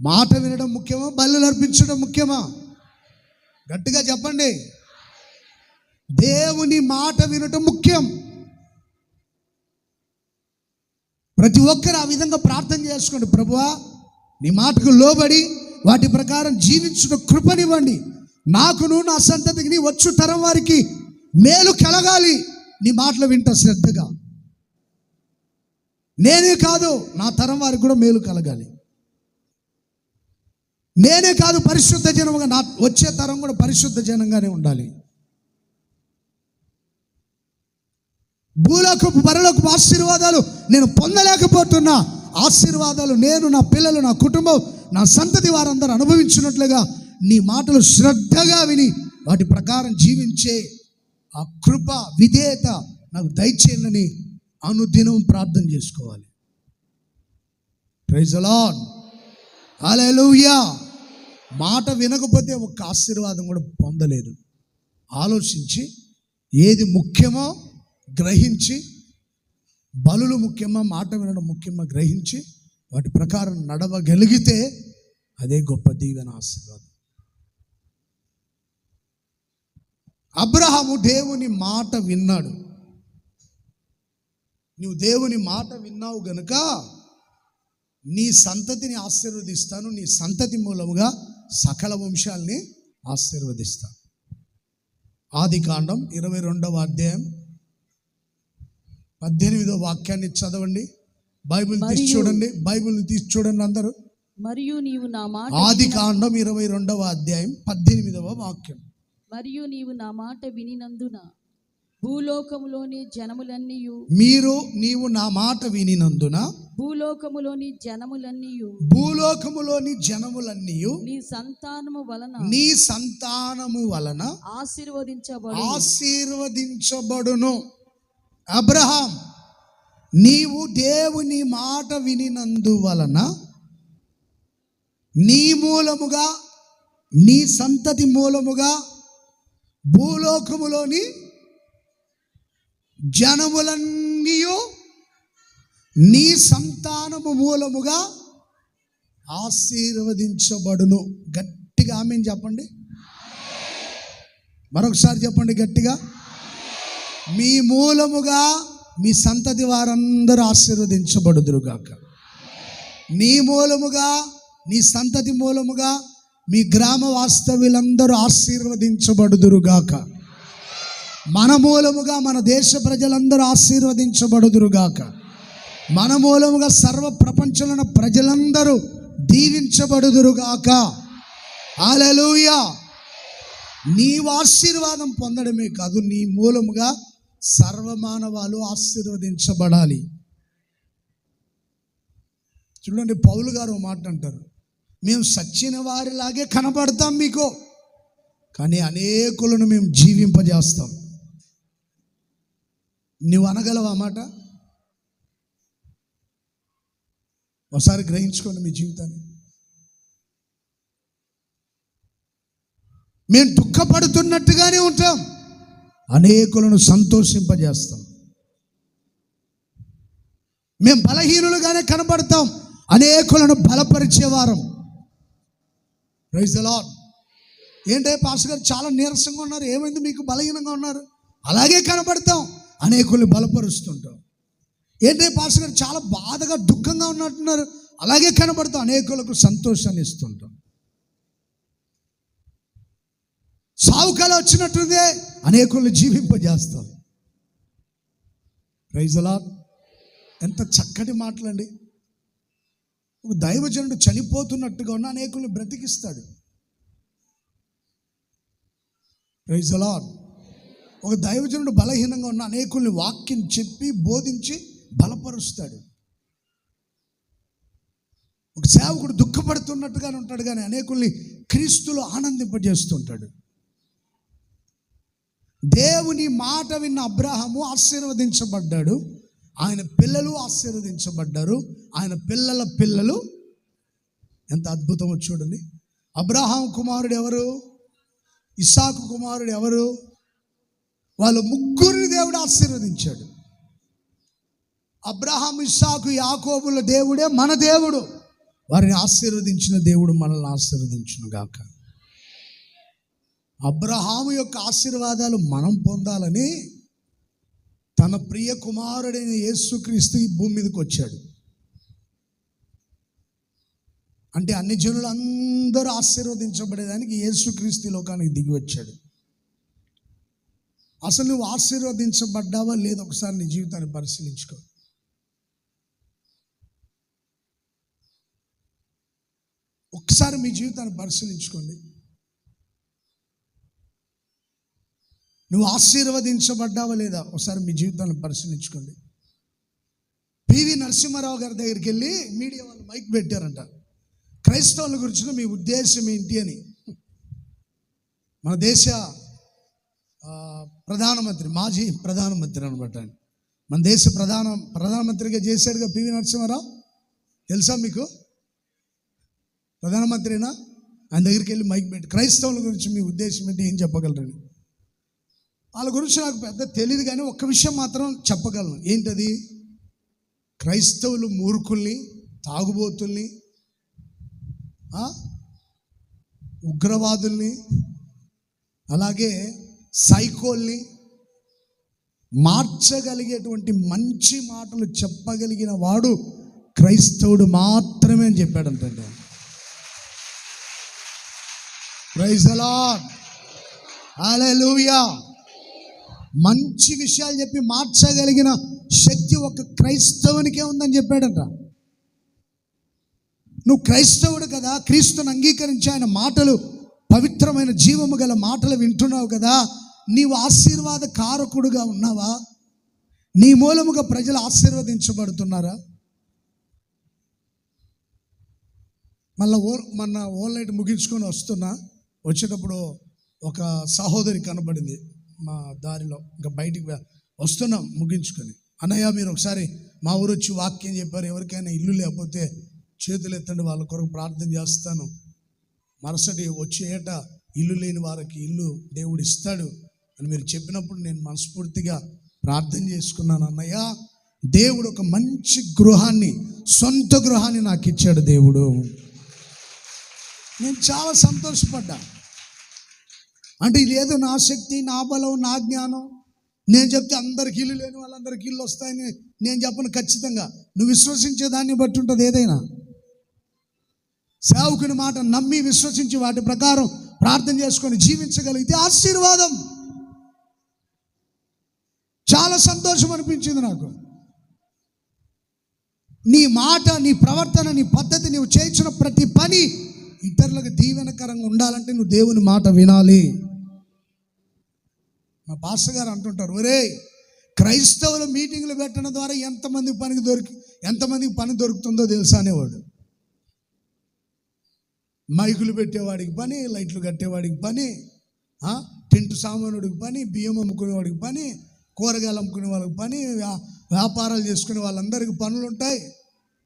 మాట వినడం ముఖ్యమా, బలులు అర్పించడం ముఖ్యమా? గట్టిగా చెప్పండి. దేవుని మాట వినటం ముఖ్యం. ప్రతి ఒక్కరు ఆ విధంగా ప్రార్థన చేసుకోండి. ప్రభువా, నీ మాటకు లోబడి వాటి ప్రకారం జీవించుట కృపనివ్వండి. నాకును నా సంతతికి నీ వచ్చు తరం వారికి మేలు కలగాలి. నీ మాటలు వింటా శ్రద్ధగా. నేనే కాదు, నా తరం వారికి కూడా మేలు కలగాలి. నేనే కాదు, పరిశుద్ధ జనంగా నా వచ్చే తరం కూడా పరిశుద్ధ జనంగానే ఉండాలి. భూలోకపు పరలోకపు ఆశీర్వాదాలు నేను పొందలేకపోతున్నా. ఆశీర్వాదాలు నేను, నా పిల్లలు, నా కుటుంబం, నా సంతతి వారందరూ అనుభవించినట్లుగా నీ మాటలు శ్రద్ధగా విని వాటి ప్రకారం జీవించే ఆ కృప, విధేయత నాకు దయచేయండి అనుదినం ప్రార్థన చేసుకోవాలి. Praise the lord. హల్లెలూయా. మాట వినకపోతే ఒక్క ఆశీర్వాదం కూడా పొందలేదు. ఆలోచించి ఏది ముఖ్యమో గ్రహించి, బలులు ముఖ్యమా మాట వినడం ముఖ్యమా గ్రహించి వాటి ప్రకారం నడవగలిగితే అదే గొప్ప దీవెన, ఆశీర్వాదం. అబ్రహాము దేవుని మాట విన్నాడు. నువ్వు దేవుని మాట విన్నావు గనుక నీ సంతతిని ఆశీర్వదిస్తాను, నీ సంతతి మూలముగా సకల వంశాల్ని ఆశీర్వదిస్తాను. ఆదికాండం 22వ అధ్యాయం 18వ వాక్యాన్ని చదవండి. బైబిల్ తీసి చూడండి, బైబిల్ని తీసి చూడండి అందరూ.
మరియు నీవు నా మాట,
ఆదికాండం 22వ అధ్యాయం 18వ వాక్యం.
మరియు నీవు నా మాట వినినందున భూలోకములోని జనములన్నీయు,
నీవు నా మాట వినినందున
భూలోకములోని జనములన్నీయు నీ సంతానము వలన ఆశీర్వదించబడును.
అబ్రహాం నీవు దేవుని మాట వినినందువలన నీ మూలముగా నీ సంతతి మూలముగా భూలోకములోని జనములన్నీ నీ సంతానము మూలముగా ఆశీర్వదించబడును. గట్టిగా ఆమేన్ చెప్పండి. మరొకసారి చెప్పండి గట్టిగా. మీ మూలముగా మీ సంతతి వారందరూ ఆశీర్వదించబడుదురుగాక. నీ మూలముగా నీ సంతతి మూలముగా మీ గ్రామ వాస్తవ్యులందరూ ఆశీర్వదించబడుదురుగాక. మన మూలముగా మన దేశ ప్రజలందరూ ఆశీర్వదించబడుదురుగాక. మన మూలముగా సర్వ ప్రపంచంలో ప్రజలందరూ దీవించబడుదురుగాక. హల్లెలూయా. నీవు ఆశీర్వాదం పొందడమే కాదు, నీ మూలముగా సర్వమానవాలు ఆశీర్వదించబడాలి. చూడండి, పౌలు గారు మాట అంటారు, మేము సచ్చిన వారిలాగే కనబడతాం మీకు, కానీ అనేకులను మేము జీవింపజేస్తాం. నువ్వు అనగలవా మాట? ఒకసారి గ్రహించుకోండి మీ జీవితాన్ని. మేము దుఃఖపడుతున్నట్టుగానే ఉంటాం, అనేకులను సంతోషింపజేస్తాం. మేము బలహీనులుగానే కనబడతాం, అనేకులను బలపరిచేవారం. Praise the Lord. ఏంటే పాస్టర్ గారు చాలా నీరసంగా ఉన్నారు, ఏమైంది మీకు? బలహీనంగా ఉన్నారు. అలాగే కనబడతాం, అనేకుల్ని బలపరుస్తుంటాం. ఏంటే పాస్టర్ గారు చాలా బాధగా దుఃఖంగా ఉన్నట్టున్నారు, అలాగే కనబడతాం, అనేకులకు సంతోషాన్ని ఇస్తుంటాం. సావుకాలం వచ్చినట్టుందే, అనేకుల్ని జీవింపజేస్తాం. Praise the Lord. ఎంత చక్కటి మాటలండి. ఒక దైవజనుడు చనిపోతున్నట్టుగా ఉన్న అనేకుల్ని బ్రతికిస్తాడు. Praise the lord. ఒక దైవజనుడు బలహీనంగా ఉన్న అనేకుల్ని వాక్యం చెప్పి బోధించి బలపరుస్తాడు. ఒక సేవకుడు దుఃఖపడుతున్నట్టుగానే ఉంటాడు, కానీ అనేకుల్ని క్రీస్తులో ఆనందింపజేస్తుంటాడు. దేవుని మాట విన్న అబ్రాహాము ఆశీర్వదించబడ్డాడు, ఆయన పిల్లలు ఆశీర్వదించబడ్డారు, ఆయన పిల్లల పిల్లలు. ఎంత అద్భుతమో చూడండి. అబ్రాహాము కుమారుడు ఎవరు? ఇస్సాకు కుమారుడు ఎవరు? వాళ్ళ ముగ్గురిని దేవుడు ఆశీర్వదించాడు. అబ్రహాము, ఇస్సాకు, యాకోబుల దేవుడే మన దేవుడు. వారిని ఆశీర్వదించిన దేవుడు మనల్ని ఆశీర్వదించును గాక. అబ్రహాము యొక్క ఆశీర్వాదాలు మనం పొందాలని తన ప్రియ కుమారుడైన యేసుక్రీస్తు ఈ భూమి మీదకి వచ్చాడు. అంటే అన్ని జనులు అందరూ ఆశీర్వదించబడేదానికి యేసుక్రీస్తు ఈ లోకానికి దిగి వచ్చాడు. అసలు నువ్వు ఆశీర్వదించబడ్డావా లేదా? ఒకసారి నీ జీవితాన్ని పరిశీలించుకో. ఒకసారి మీ జీవితాన్ని పరిశీలించుకోండి. నువ్వు ఆశీర్వదించబడ్డావా లేదా? ఒకసారి మీ జీవితాన్ని పరిశీలించుకోండి. పివి నరసింహారావు గారి దగ్గరికి వెళ్ళి మీడియా వాళ్ళు మైక్ పెట్టారంట, క్రైస్తవుల గురించిన మీ ఉద్దేశం ఏంటి అని. మన దేశ ప్రధానమంత్రి, మాజీ ప్రధానమంత్రి అనమాట, మన దేశ ప్రధానమంత్రిగా చేశాడుగా పివి నరసింహారావు. తెలుసా మీకు? ప్రధానమంత్రినా? ఆయన దగ్గరికి వెళ్ళి మైక్ పెట్టి క్రైస్తవుల గురించి మీ ఉద్దేశం ఏంటి, ఏం చెప్పగలరని. వాళ్ళ గురించి నాకు పెద్ద తెలియదు, కానీ ఒక్క విషయం మాత్రం చెప్పగలను. ఏంటది? క్రైస్తవులు మూర్ఖుల్ని, తాగుబోతుల్ని, ఉగ్రవాదుల్ని, అలాగే సైకోల్ని మార్చగలిగేటువంటి మంచి మాటలు చెప్పగలిగిన వాడు క్రైస్తవుడు మాత్రమే అని చెప్పాడంటండి. Praise the lord. హల్లెలూయా. మంచి విషయాలు చెప్పి మార్చగలిగిన శక్తి ఒక క్రైస్తవునికే ఉందని చెప్పాడంట. నువ్వు క్రైస్తవుడు కదా, క్రీస్తుని అంగీకరించి ఆయన మాటలు, పవిత్రమైన జీవము గల మాటలు వింటున్నావు కదా, నీవు ఆశీర్వాద కారకుడుగా ఉన్నావా? నీ మూలముగా ప్రజలు ఆశీర్వదించబడుతున్నారా? మొన్న ఓన్లైట్ ముగించుకొని వచ్చేటప్పుడు ఒక సహోదరి కనబడింది మా దారిలో. ఇంకా బయటికి వస్తున్నాం ముగించుకొని, అన్నయ్య మీరు ఒకసారి మా ఊరు వచ్చి వాక్యం చెప్పారు, ఎవరికైనా ఇల్లు లేకపోతే చేతులు ఎత్తండి, వాళ్ళ కొరకు ప్రార్థన చేస్తాను. మరుసటి వచ్చే ఏట ఇల్లు లేని వారికి ఇల్లు దేవుడు ఇస్తాడు అని మీరు చెప్పినప్పుడు నేను మనస్ఫూర్తిగా ప్రార్థన చేసుకున్నాను. అన్నయ్య, దేవుడు ఒక మంచి గృహాన్ని, సొంత గృహాన్ని నాకు ఇచ్చాడు దేవుడు. నేను చాలా సంతోషపడ్డా. అంటే ఇది ఏదో నా శక్తి, నా బలం, నా జ్ఞానం, నేను చెప్తే అందరికి ఇల్లు లేని వాళ్ళందరికీ ఇల్లు వస్తాయని నేను చెప్పను. ఖచ్చితంగా నువ్వు విశ్వసించే దాన్ని బట్టి ఉంటుంది. ఏదైనా సేవకుని మాట నమ్మి విశ్వసించి వాటి ప్రకారం ప్రార్థన చేసుకొని జీవించగలిగితే ఆశీర్వాదం. చాలా సంతోషం అనిపించింది నాకు. నీ మాట, నీ ప్రవర్తన, నీ పద్ధతి, నీవు చేయించిన ప్రతి పని ఇతరులకు దీవెనకరంగా ఉండాలంటే నువ్వు దేవుని మాట వినాలి. మా పాస్టర్ గారు అంటుంటారు, ఒరే క్రైస్తవుల మీటింగ్లు పెట్టడం ద్వారా ఎంతమందికి పని దొరుకుతుందో తెలుసా అనేవాడు. మైకులు పెట్టేవాడికి పని, లైట్లు కట్టేవాడికి పని, టెంట్ సామానుడికి పని, బియ్యం అమ్ముకునేవాడికి పని, కూరగాయలు అమ్ముకునే వాళ్ళకి పని, వ్యాపారాలు చేసుకునే వాళ్ళందరికీ పనులు ఉంటాయి.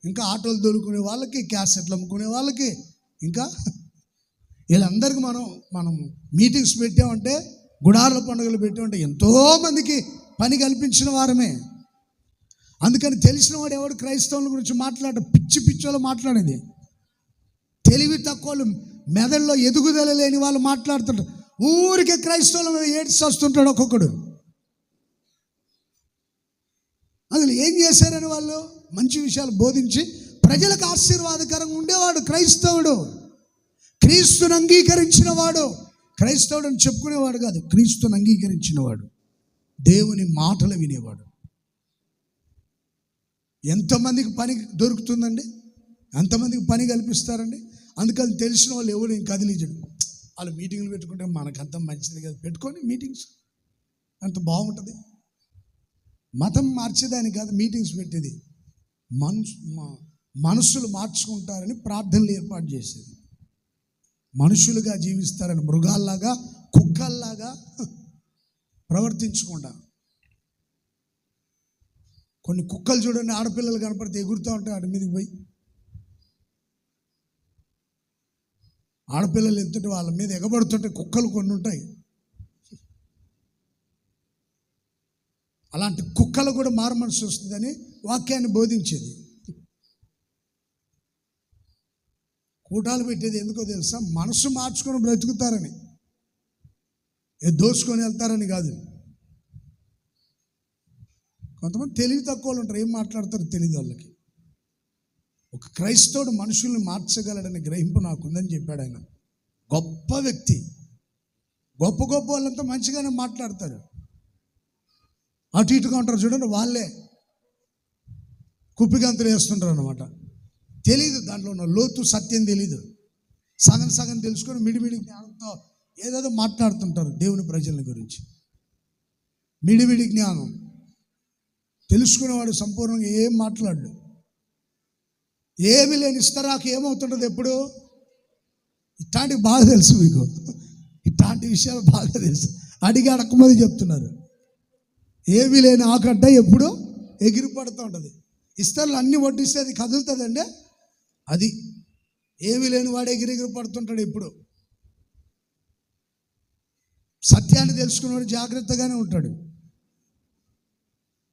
ఇంకా ఆటోలు దొరుకునే వాళ్ళకి, క్యాసెట్లు అమ్ముకునే వాళ్ళకి, ఇంకా వీళ్ళందరికీ మనం మీటింగ్స్ పెట్టామంటే, గుడార్ల పండుగలు పెట్టామంటే ఎంతోమందికి పని కల్పించిన వారమే. అందుకని తెలిసిన వాడు ఎవడు క్రైస్తవుల గురించి పిచ్చోళ్ళు మాట్లాడేది. తెలివి తక్కువలు, మెదడులో ఎదుగుదల లేని వాళ్ళు మాట్లాడుతుంటారు. ఊరికే క్రైస్తవుల మీద ఏడ్చి వస్తుంటాడు ఒక్కొక్కడు. అసలు ఏం చేశారని వాళ్ళు మంచి విషయాలు బోధించి ప్రజలకు ఆశీర్వాదకరంగా ఉండేవాడు క్రైస్తవుడు. క్రీస్తుని అంగీకరించిన వాడు. క్రైస్తవుడు అని చెప్పుకునేవాడు కాదు, క్రీస్తుని అంగీకరించిన వాడు, దేవుని మాటలు వినేవాడు. ఎంతమందికి పని దొరుకుతుందండి? ఎంతమందికి పని కల్పిస్తారండి? అందుకని తెలిసిన వాళ్ళు ఎవరు ఇంక కదిలించడు. వాళ్ళు మీటింగ్లు పెట్టుకుంటే మనకంత మంచిది కదా, పెట్టుకొని మీటింగ్స్ అంత బాగుంటుంది. మతం మార్చేదాని కాదు మీటింగ్స్ పెట్టేది, మనసులు మార్చుకుంటారని ప్రార్థనలు ఏర్పాటు చేసేది. మనుషులుగా జీవిస్తారని, మృగాల్లాగా, కుక్కల్లాగా ప్రవర్తించకుండా. కొన్ని కుక్కలు చూడండి, ఆడపిల్లలు కనపడితే ఎగురుతూ ఉంటాయి వాటి మీదకి పోయి. ఆడపిల్లలు ఎత్తుంటే వాళ్ళ మీద ఎగబడుతుంటే కుక్కలు కొన్ని ఉంటాయి. అలాంటి కుక్కలు కూడా మారు మనసు వస్తుందని వాక్యాన్ని బోధించేది. కూటాలు పెట్టేది ఎందుకో తెలుసా? మనసు మార్చుకొని బ్రతుకుతారని, దోచుకొని వెళ్తారని కాదు. కొంతమంది తెలివి తక్కువ వాళ్ళు ఉంటారు, ఏం మాట్లాడతారో తెలియదు వాళ్ళకి. ఒక క్రైస్తవుడు మనుషుల్ని మార్చగలడని గ్రహింపు నాకుందని చెప్పాడు ఆయన. గొప్ప వ్యక్తి. గొప్ప వాళ్ళంతా మంచిగానే మాట్లాడతారు. అటు ఇటుగా ఉంటారు చూడండి, వాళ్ళే కుప్పిగంతులు వేస్తుంటారు అన్నమాట. తెలీదు, దాంట్లో ఉన్న లోతు సత్యం తెలీదు. సగం తెలుసుకొని మిడిమిడి జ్ఞానంతో ఏదేదో మాట్లాడుతుంటారు దేవుని ప్రజల గురించి. మిడిమిడి జ్ఞానం తెలుసుకునేవాడు సంపూర్ణంగా ఏం మాట్లాడు. ఏమి లేని ఇస్తరాకు ఏమవుతుంటుంది ఎప్పుడు? ఇట్లాంటివి బాగా తెలుసు మీకు, ఇట్లాంటి విషయాలు బాగా తెలుసు. అడిగి అడగమని చెప్తున్నారు. ఏమీ లేని ఆకట్ట ఎప్పుడు ఎగిరి పడుతూ ఉంటుంది. ఇస్తర్లు అన్నీ వడ్డిస్తే అది కదులుతుందండి. అది ఏమీ లేని వాడు ఎగిరి పడుతుంటాడు ఎప్పుడు. సత్యాన్ని తెలుసుకున్నవాడు జాగ్రత్తగానే ఉంటాడు.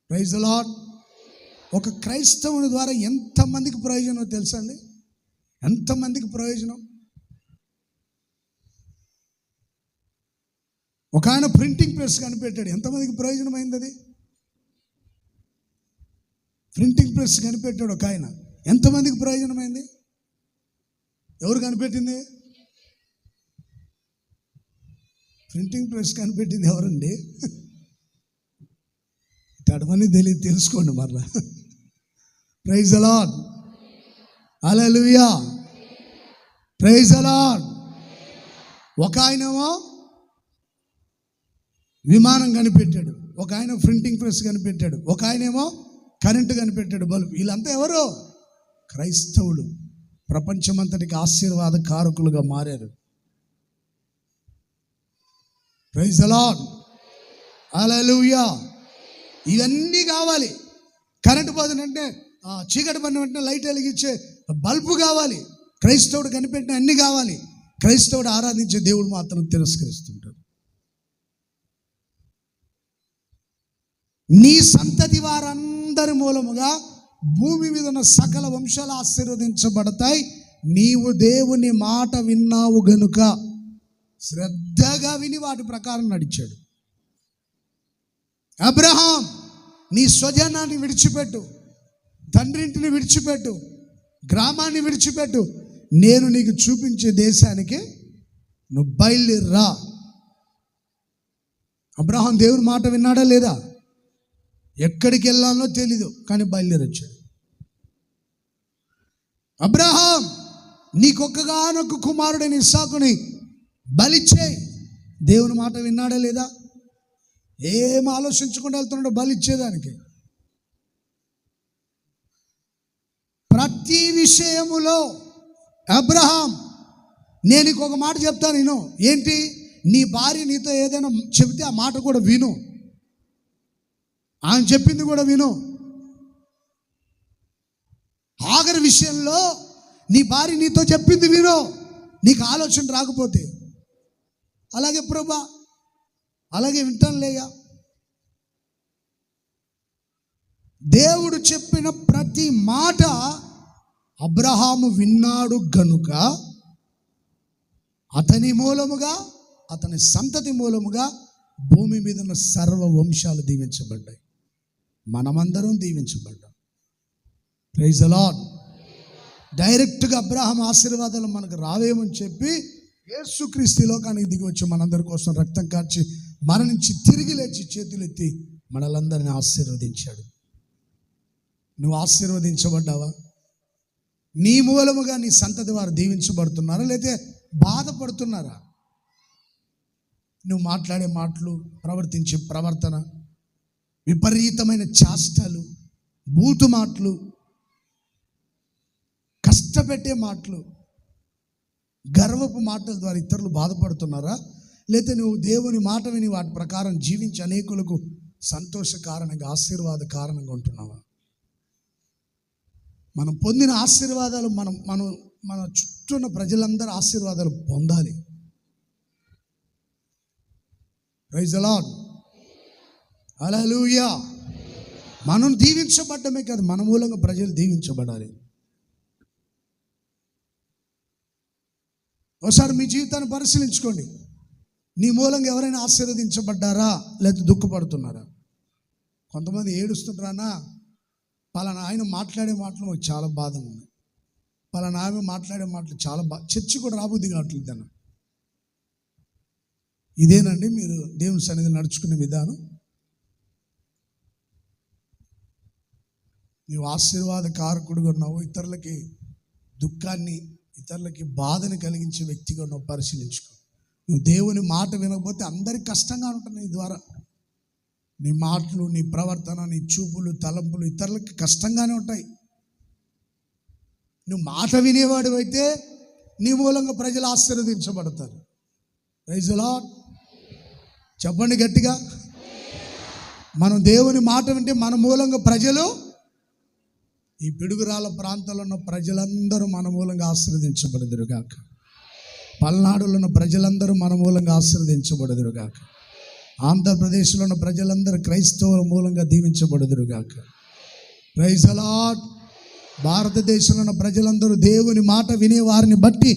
Praise the lord. ఒక క్రైస్తవుని ద్వారా ఎంతమందికి ప్రయోజనం తెలుసా అండి? ఎంతమందికి ప్రయోజనం? ఒక ఆయన ప్రింటింగ్ ప్రెస్ కనిపెట్టాడు. ఎంతమందికి ప్రయోజనం అయింది అది? ప్రింటింగ్ ప్రెస్ కనిపెట్టాడు ఒక ఆయన. ఎంతమందికి ప్రయోజనమైంది? ఎవరు కనిపెట్టింది? ప్రింటింగ్ ప్రెస్ కనిపెట్టింది ఎవరండి? తడమని తెలియదు, తెలుసుకోండి మరలా. Praise the lord. Hallelujah. Praise the lord. ఒక ఆయనేమో విమానం కనిపెట్టాడు, ఒక ఆయన ప్రింటింగ్ ప్రెస్ కనిపెట్టాడు, ఒక ఆయనేమో కరెంటు కనిపెట్టాడు, బల్బు. వీళ్ళంతా ఎవరు? క్రైస్తవులు. ప్రపంచమంతటికి ఆశీర్వాద కారకులుగా మారారు. Praise the lord. హల్లెలూయా. ఇవన్నీ కావాలి. కరెంటు పోతుందంటే చీకటి పడిన వెంటనే లైట్ వెలిగించే బల్బు కావాలి. క్రైస్తవుడు కనిపెట్టిన అన్ని కావాలి. క్రైస్తవుడు ఆరాధించే దేవుడు మాత్రం తిరస్కరిస్తుంటాడు. నీ సంతతి వారందరి మూలముగా భూమి మీద ఉన్న సకల వంశాలు ఆశీర్వదించబడతాయి. నీవు దేవుని మాట విన్నావు గనుక శ్రద్ధగా విని వాటి ప్రకారం నడిచాడు. అబ్రహాం, నీ స్వజనాన్ని విడిచిపెట్టు, తండ్రింటిని విడిచిపెట్టు, గ్రామాన్ని విడిచిపెట్టు, నేను నీకు చూపించే దేశానికి నువ్వు బయలుదేరా. అబ్రహాం దేవుని మాట విన్నాడా లేదా? ఎక్కడికి వెళ్ళాలో తెలీదు, కానీ బయలుదేరొచ్చాడు. అబ్రహాం, నీకొక్కగానొక్క కుమారుడైన ఇస్సాకుని బలిచ్చేయి. దేవుని మాట విన్నాడా లేదా? ఏం ఆలోచించకుండా వెళ్తున్నాడో బలిచ్చేదానికి. ప్రతి విషయములో అబ్రహాం, నేను ఇంకొక మాట చెప్తాను విను. ఏంటి? నీ భార్య నీతో ఏదైనా చెబితే ఆ మాట కూడా విను. ఆయన చెప్పింది కూడా విను. ఆఖరి విషయంలో నీ భార్య నీతో చెప్పింది విను. నీకు ఆలోచన రాకపోతే అలాగే ప్రభా, అలాగే వింటానులేయ్యా. దేవుడు చెప్పిన ప్రతి మాట అబ్రహాము విన్నాడు గనుక అతని మూలముగా, అతని సంతతి మూలముగా భూమి మీద ఉన్న సర్వ వంశాలు దీవించబడ్డాయి. మనమందరం దీవించబడ్డాం. Praise the Lord. డైరెక్ట్గా అబ్రహాం ఆశీర్వాదాలు మనకు రావేమని చెప్పి యేసుక్రీస్తు లోకానికి దిగి వచ్చి మనందరి కోసం రక్తం కార్చి మరణించి తిరిగి లేచి చేతులెత్తి మనలందరినీ ఆశీర్వదించాడు. నువ్వు ఆశీర్వదించబడ్డావా? నీ మూలముగా నీ సంతతి వారు దీవించబడుతున్నారా, లేకపోతే బాధపడుతున్నారా? నువ్వు మాట్లాడే మాటలు, ప్రవర్తించే ప్రవర్తన, విపరీతమైన చేష్టలు, బూతు మాటలు, కష్టపెట్టే మాటలు, గర్వపు మాటల ద్వారా ఇతరులు బాధపడుతున్నారా, లేకపోతే నువ్వు దేవుని మాట విని వాటి ప్రకారం జీవించి అనేకులకు సంతోష కారణంగా, ఆశీర్వాద కారణంగా ఉంటున్నావా? మనం పొందిన ఆశీర్వాదాలు మన చుట్టూ ఉన్న ప్రజలందరూ ఆశీర్వాదాలు పొందాలి. Praise the lord. హల్లెలూయా. మనం దీవించబడ్డమే కాదు, మన మూలంగా ప్రజలు దీవించబడాలి. ఒకసారి మీ జీవితాన్ని పరిశీలించుకోండి. నీ మూలంగా ఎవరైనా ఆశీర్వదించబడ్డారా, లేదా దుఃఖపడుతున్నారా? కొంతమంది ఏడుస్తుంటారా, పలానా ఆయన మాట్లాడే మాటలు మాకు చాలా బాధ ఉంది, పలానా ఆమె మాట్లాడే మాటలు చాలా చర్చి కూడా రాబుద్ది కావట్లేదు అన్న. ఇదేనండి మీరు దేవుని సన్నిధి నడుచుకునే విధానం? నీవు ఆశీర్వాద కారకుడుగా ఉన్నావు, ఇతరులకి దుఃఖాన్ని, ఇతరులకి బాధని కలిగించే వ్యక్తిగా ఉన్నావు, పరిశీలించుకో. నువ్వు దేవుని మాట వినకపోతే అందరికి కష్టంగా ఉంటుంది. నీ ద్వారా నీ మాటలు, నీ ప్రవర్తన, నీ చూపులు, తలంపులు ఇతరులకి కష్టంగానే ఉంటాయి. నువ్వు మాట వినేవాడు అయితే నీ మూలంగా ప్రజలు ఆశీర్వదించబడతారు. Praise the lord. చెప్పండి గట్టిగా. మనం దేవుని మాట వింటే మన మూలంగా ప్రజలు, ఈ పిడుగురాల ప్రాంతంలో ఉన్న ప్రజలందరూ మన మూలంగా ఆశీర్వదించబడదురుగాక. పల్నాడులో ఉన్న ప్రజలందరూ మన మూలంగా ఆశీర్వదించబడదురుగాక. ఆంధ్రప్రదేశ్లో ఉన్న ప్రజలందరూ క్రైస్తవుల మూలంగా దీవించబడదురుగాక. Praise the lord. భారతదేశంలో ఉన్న ప్రజలందరూ దేవుని మాట వినే వారిని బట్టి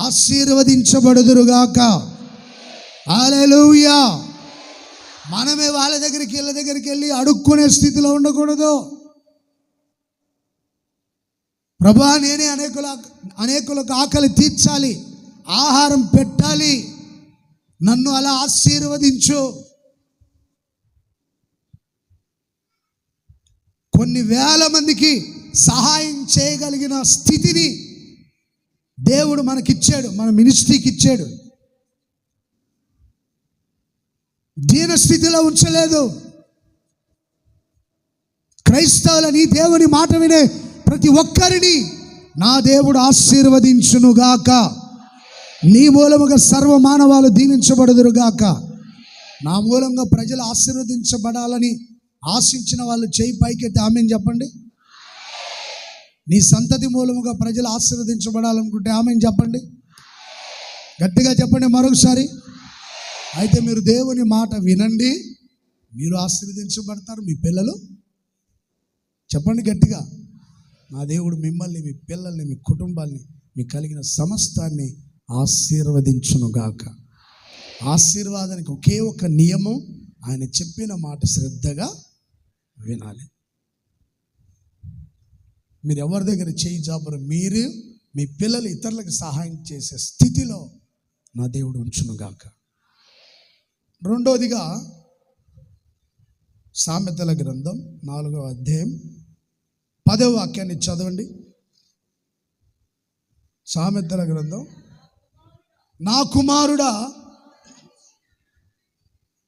ఆశీర్వదించబడదురుగాక. హల్లెలూయా. మనమే వాళ్ళ దగ్గరికి వెళ్ళి అడుక్కునే స్థితిలో ఉండకూడదు. ప్రభువా, నేనే అనేకులకు ఆకలి తీర్చాలి, ఆహారం పెట్టాలి, నన్ను అలా ఆశీర్వదించు. కొన్ని వేల మందికి సహాయం చేయగలిగిన స్థితిని దేవుడు మనకిచ్చాడు, మన మినిస్ట్రీకి ఇచ్చాడు. దీన స్థితిలో ఉంచలేదు. క్రైస్తవులని దేవుని మాట వినే ప్రతి ఒక్కరిని నా దేవుడు ఆశీర్వదించునుగాక. నీ మూలముగా సర్వ మానవాలు దీవించబడుదురుగాక. నా మూలంగా ప్రజలు ఆశీర్వదించబడాలని ఆశించిన వాళ్ళు చేయి పైకెత్తి ఆమేన్ చెప్పండి. నీ సంతతి మూలముగా ప్రజలు ఆశీర్వదించబడాలనుకుంటే ఆమేన్ చెప్పండి. గట్టిగా చెప్పండి మరొకసారి. అయితే మీరు దేవుని మాట వినండి, మీరు ఆశీర్వదించబడతారు, మీ పిల్లలు. చెప్పండి గట్టిగా. నా దేవుడు మిమ్మల్ని, మీ పిల్లల్ని, మీ కుటుంబాన్ని, మీకు కలిగిన సమస్తాన్ని ఆశీర్వదించునుగాక. ఆశీర్వాదానికి ఒకే ఒక నియమం, ఆయన చెప్పిన మాట శ్రద్ధగా వినాలి. మీరు ఎవరి దగ్గర చేయి చాపరు, మీరు మీ పిల్లలు ఇతరులకు సహాయం చేసే స్థితిలో నా దేవుడు ఉంచునుగాక. రెండోదిగా సామెతల గ్రంథం 4వ అధ్యాయం 10వ వాక్యాన్ని చదవండి. సామెతల గ్రంథం. నా కుమారుడా,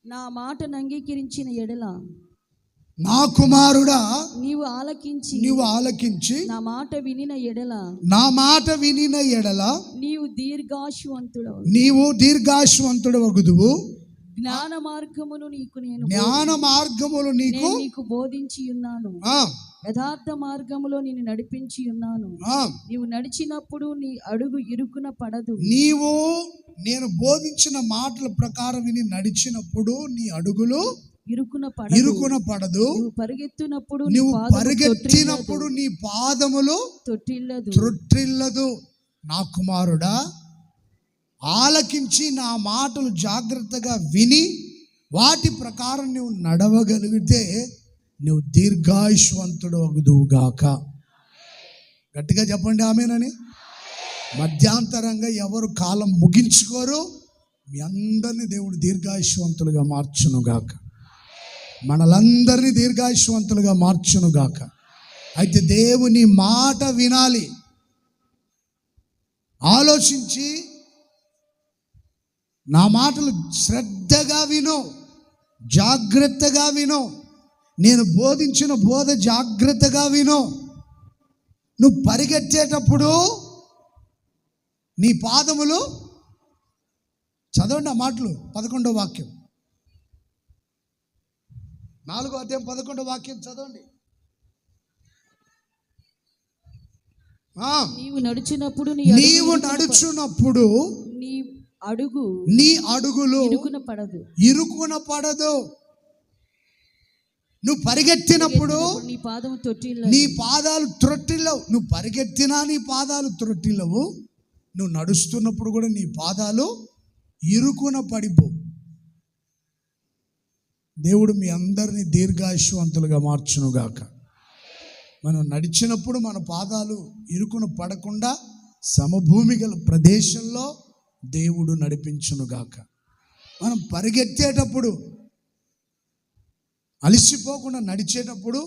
నా మాటను అంగీకరించిన ఎడల,
నా కుమారుడా,
నీవు ఆలకించి నా మాట వినిన ఎడల నీవు
దీర్ఘాయువంతుడవగుదువు.
జ్ఞాన మార్గములు నీకు బోధించి ఉన్నాను, యథార్థ మార్గములో నిన్ను నడిపించి ఉన్నాను. నీవు నడిచినప్పుడు నీ అడుగు ఇరుకున పడదు.
నేను బోధించిన మాటల ప్రకారం విని నడిచినప్పుడు నీ అడుగులు ఇరుకున పడదు.
నువ్వు పరిగెత్తినప్పుడు
నీ పాదములు త్రొట్టిల్లదు. నా కుమారుడా, ఆలకించి నా మాటలు జాగ్రత్తగా విని వాటి ప్రకారం నువ్వు నడవగలిగితే నువ్వు దీర్ఘాయుష్వంతుడు అగుదువుగాక. గట్టిగా చెప్పండి ఆమేనని. మధ్యాంతరంగా ఎవరు కాలం ముగించుకోరు. మీ అందరినీ దేవుడు దీర్ఘాయుష్వంతులుగా మార్చునుగాక. మనలందరినీ దీర్ఘాయుష్వంతులుగా మార్చునుగాక. అయితే దేవుని మాట వినాలి. ఆలోచించి నా మాటలు శ్రద్ధగా విను, జాగ్రత్తగా విను. నేను బోధించిన బోధ జాగ్రత్తగా విను. నువ్వు పరిగెత్తేటప్పుడు నీ పాదములు, చదవండి ఆ మాటలు. 11వ వాక్యం, 4వ అధ్యాయం 11వ వాక్యం చదవండి.
నీవు నడుచున్నప్పుడు
నీ అడుగులు ఇరుకున పడదు. నువ్వు పరిగెత్తినప్పుడు నీ పాదాలు త్రొట్టిల్లవు. నువ్వు పరిగెత్తినా నీ పాదాలు త్రొట్టిల్లవు. నువ్వు నడుస్తున్నప్పుడు కూడా నీ పాదాలు ఇరుకున పడిపో. దేవుడు మీ అందరినీ దీర్ఘాయుష్వంతులుగా మార్చునుగాక. మనం నడిచినప్పుడు మన పాదాలు ఇరుకున పడకుండా సమభూమి గల ప్రదేశంలో దేవుడు నడిపించునుగాక. మనం పరిగెత్తేటప్పుడు అలసిపోకుండా నడిచేటప్పుడు,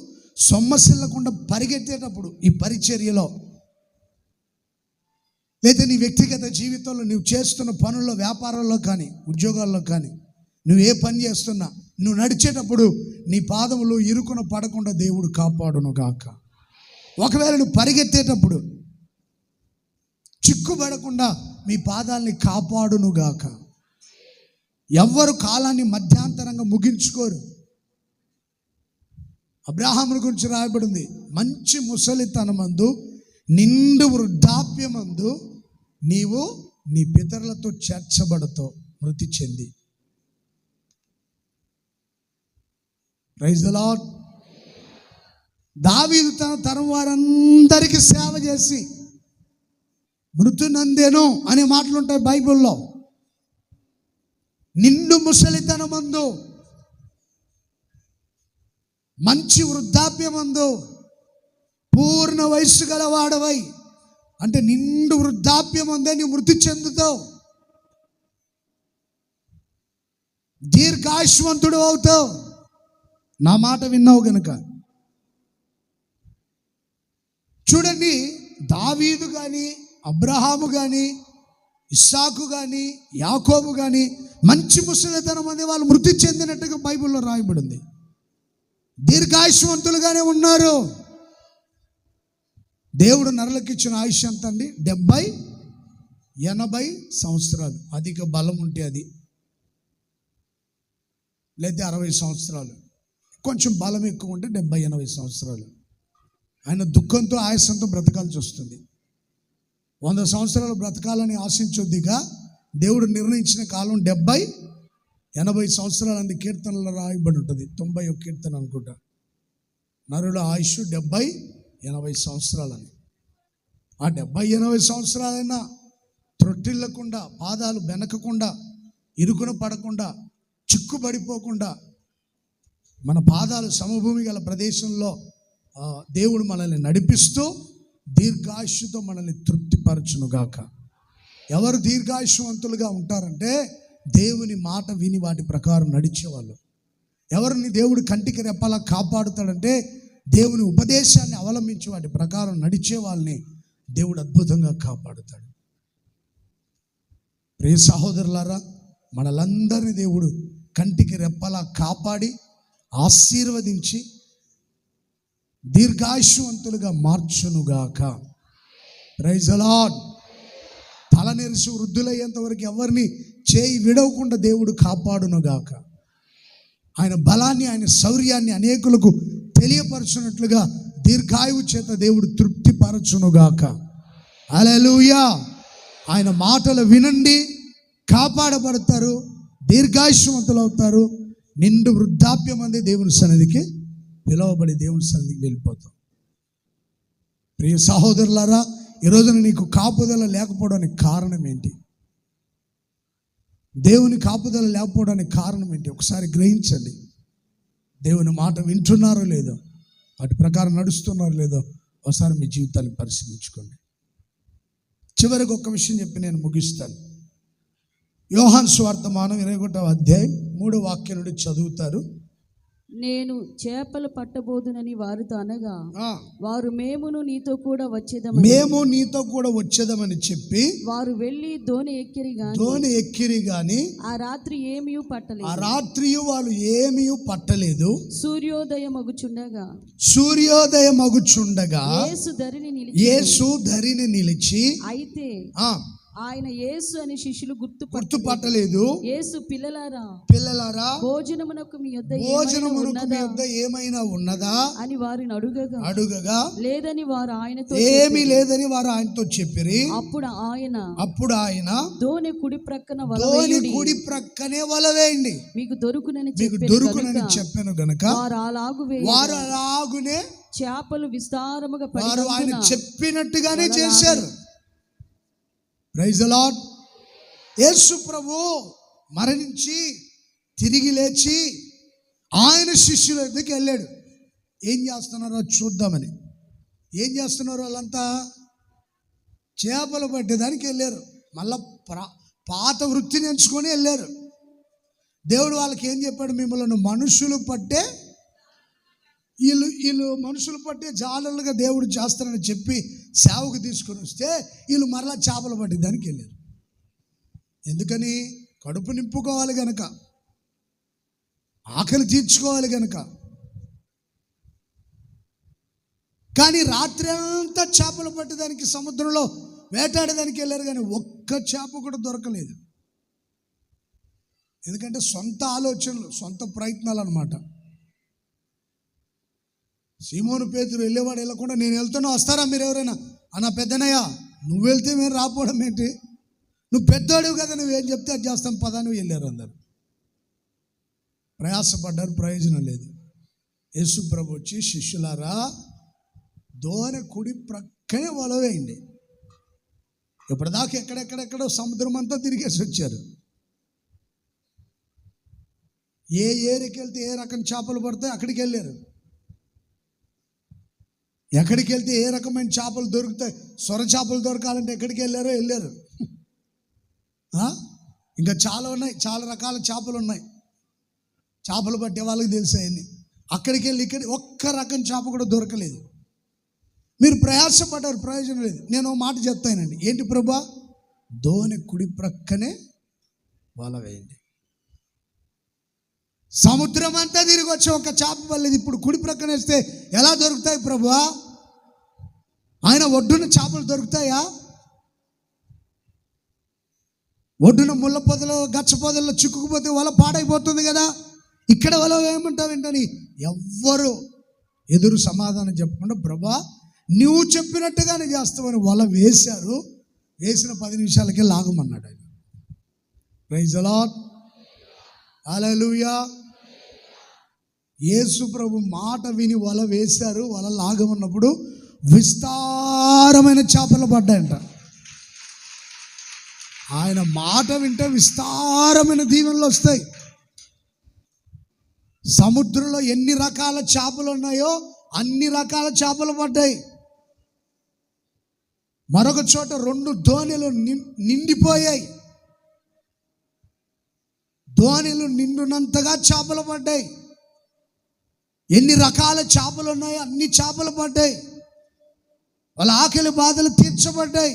సొమ్మసిల్లకుండా పరిగెత్తేటప్పుడు, ఈ పరిచర్యలో లేదా నీ వ్యక్తిగత జీవితంలో నువ్వు చేస్తున్న పనుల్లో, వ్యాపారాల్లో కానీ, ఉద్యోగాల్లో కానీ, నువ్వు ఏ పని చేస్తున్నా నువ్వు నడిచేటప్పుడు నీ పాదములు ఇరుకున పడకుండా దేవుడు కాపాడునుగాక. ఒకవేళ నువ్వు పరిగెత్తేటప్పుడు చిక్కుపడకుండా మీ పాదాలని కాపాడునుగాక. ఎవ్వరు కాలాన్ని మధ్యాంతరంగా ముగించుకోరు. అబ్రాహాముల గురించి రాయబడింది, మంచి ముసలితనమందు నిండు వృద్ధాప్యమందు నీవు నీ పితరులతో చేర్చబడతావు, మృతి చెంది. Praise the lord. దావీదు తన తరం వారందరికీ సేవ చేసి మృతి నందెను అనే మాటలు ఉంటాయి బైబిల్లో. నిండు ముసలితనమందు, మంచి వృద్ధాప్యమందు, పూర్ణ వయస్సు గలవాడవై, అంటే నిండు వృద్ధాప్యమందే నీవు మృతి చెందుతావు, దీర్ఘాయుష్వంతుడు అవుతావు. నా మాట విన్నావు గనుక. చూడండి, దావీదు కానీ, అబ్రహాము కానీ, ఇస్సాకు కానీ, యాకోబు కానీ మంచి ముసలితనం అనే వాళ్ళు మృతి చెందినట్టుగా బైబిల్లో రాయబడింది. దీర్ఘాయుష్వంతులుగానే ఉన్నారు. దేవుడు నరులకు ఇచ్చిన ఆయుష్ ఎంత అండి? 70-80 సంవత్సరాలు. అధిక బలం ఉంటే అది, లేదా 60 సంవత్సరాలు. కొంచెం బలం ఎక్కువ ఉంటే 70-80 సంవత్సరాలు. ఆయన దుఃఖంతో ఆయాసంతో బ్రతకాల్సి వస్తుంది. 100 సంవత్సరాలు బ్రతకాలని ఆశించొద్దిగా దేవుడు నిర్ణయించిన కాలం 70-80 సంవత్సరాలు అని కీర్తనలో రాయబడి ఉంటుంది. 91 కీర్తన అనుకుంటా. నరుల ఆయుష్ 70-80 సంవత్సరాలని. ఆ 70-80 సంవత్సరాలైనా త్రొట్టిల్లకుండా, పాదాలు బెనకకుండా, ఇరుకున పడకుండా, చిక్కుబడిపోకుండా, మన పాదాలు సమభూమి గల ప్రదేశంలో దేవుడు మనల్ని నడిపిస్తూ దీర్ఘాయుష్తో మనల్ని తృప్తిపరచునుగాక. ఎవరు దీర్ఘాయుష్వంతులుగా ఉంటారంటే దేవుని మాట విని వాటి ప్రకారం నడిచేవాళ్ళు. ఎవరిని దేవుడు కంటికి రెప్పలా కాపాడుతాడంటే దేవుని ఉపదేశాన్ని అవలంబించి వాటి ప్రకారం నడిచే వాళ్ళని దేవుడు అద్భుతంగా కాపాడుతాడు. ప్రియ సహోదరులారా, మనలందరినీ దేవుడు కంటికి రెప్పలా కాపాడి ఆశీర్వదించి దీర్ఘాయుష్వంతులుగా మార్చునుగాక. Praise the Lord. తల నెరిసి వృద్ధులయ్యేంత వరకు ఎవరిని చేయి విడవకుండా దేవుడు కాపాడునుగాక. ఆయన బలాన్ని, ఆయన శౌర్యాన్ని అనేకులకు తెలియపరచునట్లుగా దీర్ఘాయువు చేత దేవుడు తృప్తిపరచునుగాక. హల్లెలూయా. ఆయన మాటలు వినండి, కాపాడబడతారు, దీర్ఘాయుష్వంతులు అవుతారు. నిండు వృద్ధాప్యం అంది దేవుని సన్నిధికి పిలువబడి దేవుని సన్నిధికి వెళ్ళిపోతాం. ప్రియ సహోదరులారా, ఈరోజున నీకు కాపుదల లేకపోవడానికి కారణం ఏంటి? దేవుని కాపుదల లేకపోవడానికి కారణం ఏంటి? ఒకసారి గ్రహించండి. దేవుని మాట వింటున్నారో లేదో, వాటి ప్రకారం నడుస్తున్నారో లేదో ఒకసారి మీ జీవితాన్ని పరిశీలించుకోండి. చివరికి ఒక విషయం చెప్పి నేను ముగిస్తాను. యోహాను సువార్తమానం 21వ అధ్యాయం 3వ వాక్యం నుండి చదువుతారు.
నేను చేపలు పట్టబోదునని వారితో అనగా వారు మేము నీతో కూడా వచ్చేదమని చెప్పి వారు వెళ్ళి దోణి ఎక్కిరి గాని ఆ రాత్రి ఏమీ వాళ్ళు ఏమీ పట్టలేదు. సూర్యోదయమగుచుండగా యేసు ధరిని నిలిచి అయితే ఆయన యేసు అని శిష్యులు గుర్తుపట్టలేదు. యేసు పిల్లలారా భోజనమునకు మీ యొద్ద ఏమైనా ఉన్నదా అని వారిని అడుగగా లేదని వారు ఆయనతో చెప్పిరి. అప్పుడు ఆయన దోణి కుడి ప్రక్కనే వల వేయండి, మీకు దొరుకునని చెప్పాను గనుక వారు అలాగునే చేపలు విస్తారముగా వారు ఆయన చెప్పినట్టుగానే చేశారు. Praise the Lord. యేసు ప్రభు మరణించి తిరిగి లేచి ఆయన శిష్యుల దగ్గరికి వెళ్ళాడు. ఏం చేస్తున్నారో చూద్దామని. ఏం చేస్తున్నారు వాళ్ళంతా? చేపలు పట్టేదానికి వెళ్ళారు. మళ్ళా పాత వృత్తిని ఎంచుకొని వెళ్ళారు. దేవుడు వాళ్ళకి ఏం చెప్పాడు? మిమ్మల్ని మనుషులు పట్టే వీళ్ళు మనుషులు పట్టే జాలలుగా దేవుడు చేస్తారని చెప్పి సేవకు తీసుకొని వస్తే వీళ్ళు మరలా చేపలు పట్టేదానికి వెళ్ళారు. ఎందుకని? కడుపు నింపుకోవాలి గనక, ఆకలి తీర్చుకోవాలి గనక. కానీ రాత్రి అంతా చేపలు పట్టేదానికి సముద్రంలో వేటాడేదానికి వెళ్ళారు, కానీ ఒక్క చేప కూడా దొరకలేదు. ఎందుకంటే సొంత ఆలోచనలు, సొంత ప్రయత్నాలు అన్నమాట. సీమోను పేతురు వెళ్ళేవాడు వెళ్ళకుండా నేను వెళ్తున్నా వస్తారా మీరు ఎవరైనా అన్న? పెద్దనయ్య నువ్వు వెళ్తే మేము రాపోవడం ఏంటి? నువ్వు పెద్దోడివి కదా, నువ్వేం చెప్తే అది చేస్తాం పదా. నువ్వు వెళ్ళారు. అందరు ప్రయాసపడ్డారు, ప్రయోజనం లేదు. యేసు ప్రభు వచ్చి శిష్యులారా దోణి కుడి ప్రక్కనే వల వేయండి. ఇప్పటిదాకా ఎక్కడెక్కడెక్కడో సముద్రం అంతా తిరిగేసి వచ్చారు. ఏ ఏరికి వెళ్తే ఏ రకం చేపలు పడతాయి అక్కడికి వెళ్ళారు. ఎక్కడికి వెళ్తే ఏ రకమైన చేపలు దొరుకుతాయి, సొర చేపలు దొరకాలంటే ఎక్కడికి వెళ్ళారు. ఇంకా చాలా ఉన్నాయి, చాలా రకాల చేపలు ఉన్నాయి. చేపలు పట్టే వాళ్ళకి తెలిసాయని అక్కడికి వెళ్ళి ఇక్కడ ఒక్క రకం చేప కూడా దొరకలేదు. మీరు ప్రయాసపడ్డారు, ప్రయోజనం లేదు. నేను ఒక మాట చెప్తానండి. ఏంటి ప్రభా? దోణి కుడి ప్రక్కనే వల వేయండి. సముద్రం అంతా తిరిగి వచ్చి ఒక చేప పడలేదు. ఇప్పుడు కుడి ప్రక్కన వేస్తే ఎలా దొరుకుతాయి ప్రభువా? ఆయన ఒడ్డున చేపలు దొరుకుతాయా? ఒడ్డున ముళ్ళ పొదలో గచ్చ పొదల్లో చిక్కుకుపోతే వల పాడైపోతుంది కదా. ఇక్కడ వల ఏమంటావు ఏంటని ఎవ్వరు ఎదురు సమాధానం చెప్పకుండా ప్రభా నువ్వు చెప్పినట్టుగానే చేస్తామని వల వేశారు. వేసిన 10 నిమిషాలకే లాగమన్నాడు ఆయన. ప్రైజ్ ది లార్డ్, హల్లెలూయా. యేసు ప్రభు మాట విని వల వేశారు. వల లాగమన్నప్పుడు విస్తారమైన చేపలు పడ్డాయంట. ఆయన మాట వింటే విస్తారమైన దీవెనలు వస్తాయి. సముద్రంలో ఎన్ని రకాల చేపలు ఉన్నాయో అన్ని రకాల చేపలు పడ్డాయి. మరొక చోట 2 దోణిలు నిండిపోయాయి. దోణిలు నిండునంతగా చేపలు పడ్డాయి. ఎన్ని రకాల చేపలు ఉన్నాయో అన్ని చేపలు పడ్డాయి. వాళ్ళ ఆకలి బాధలు తీర్చబడ్డాయి.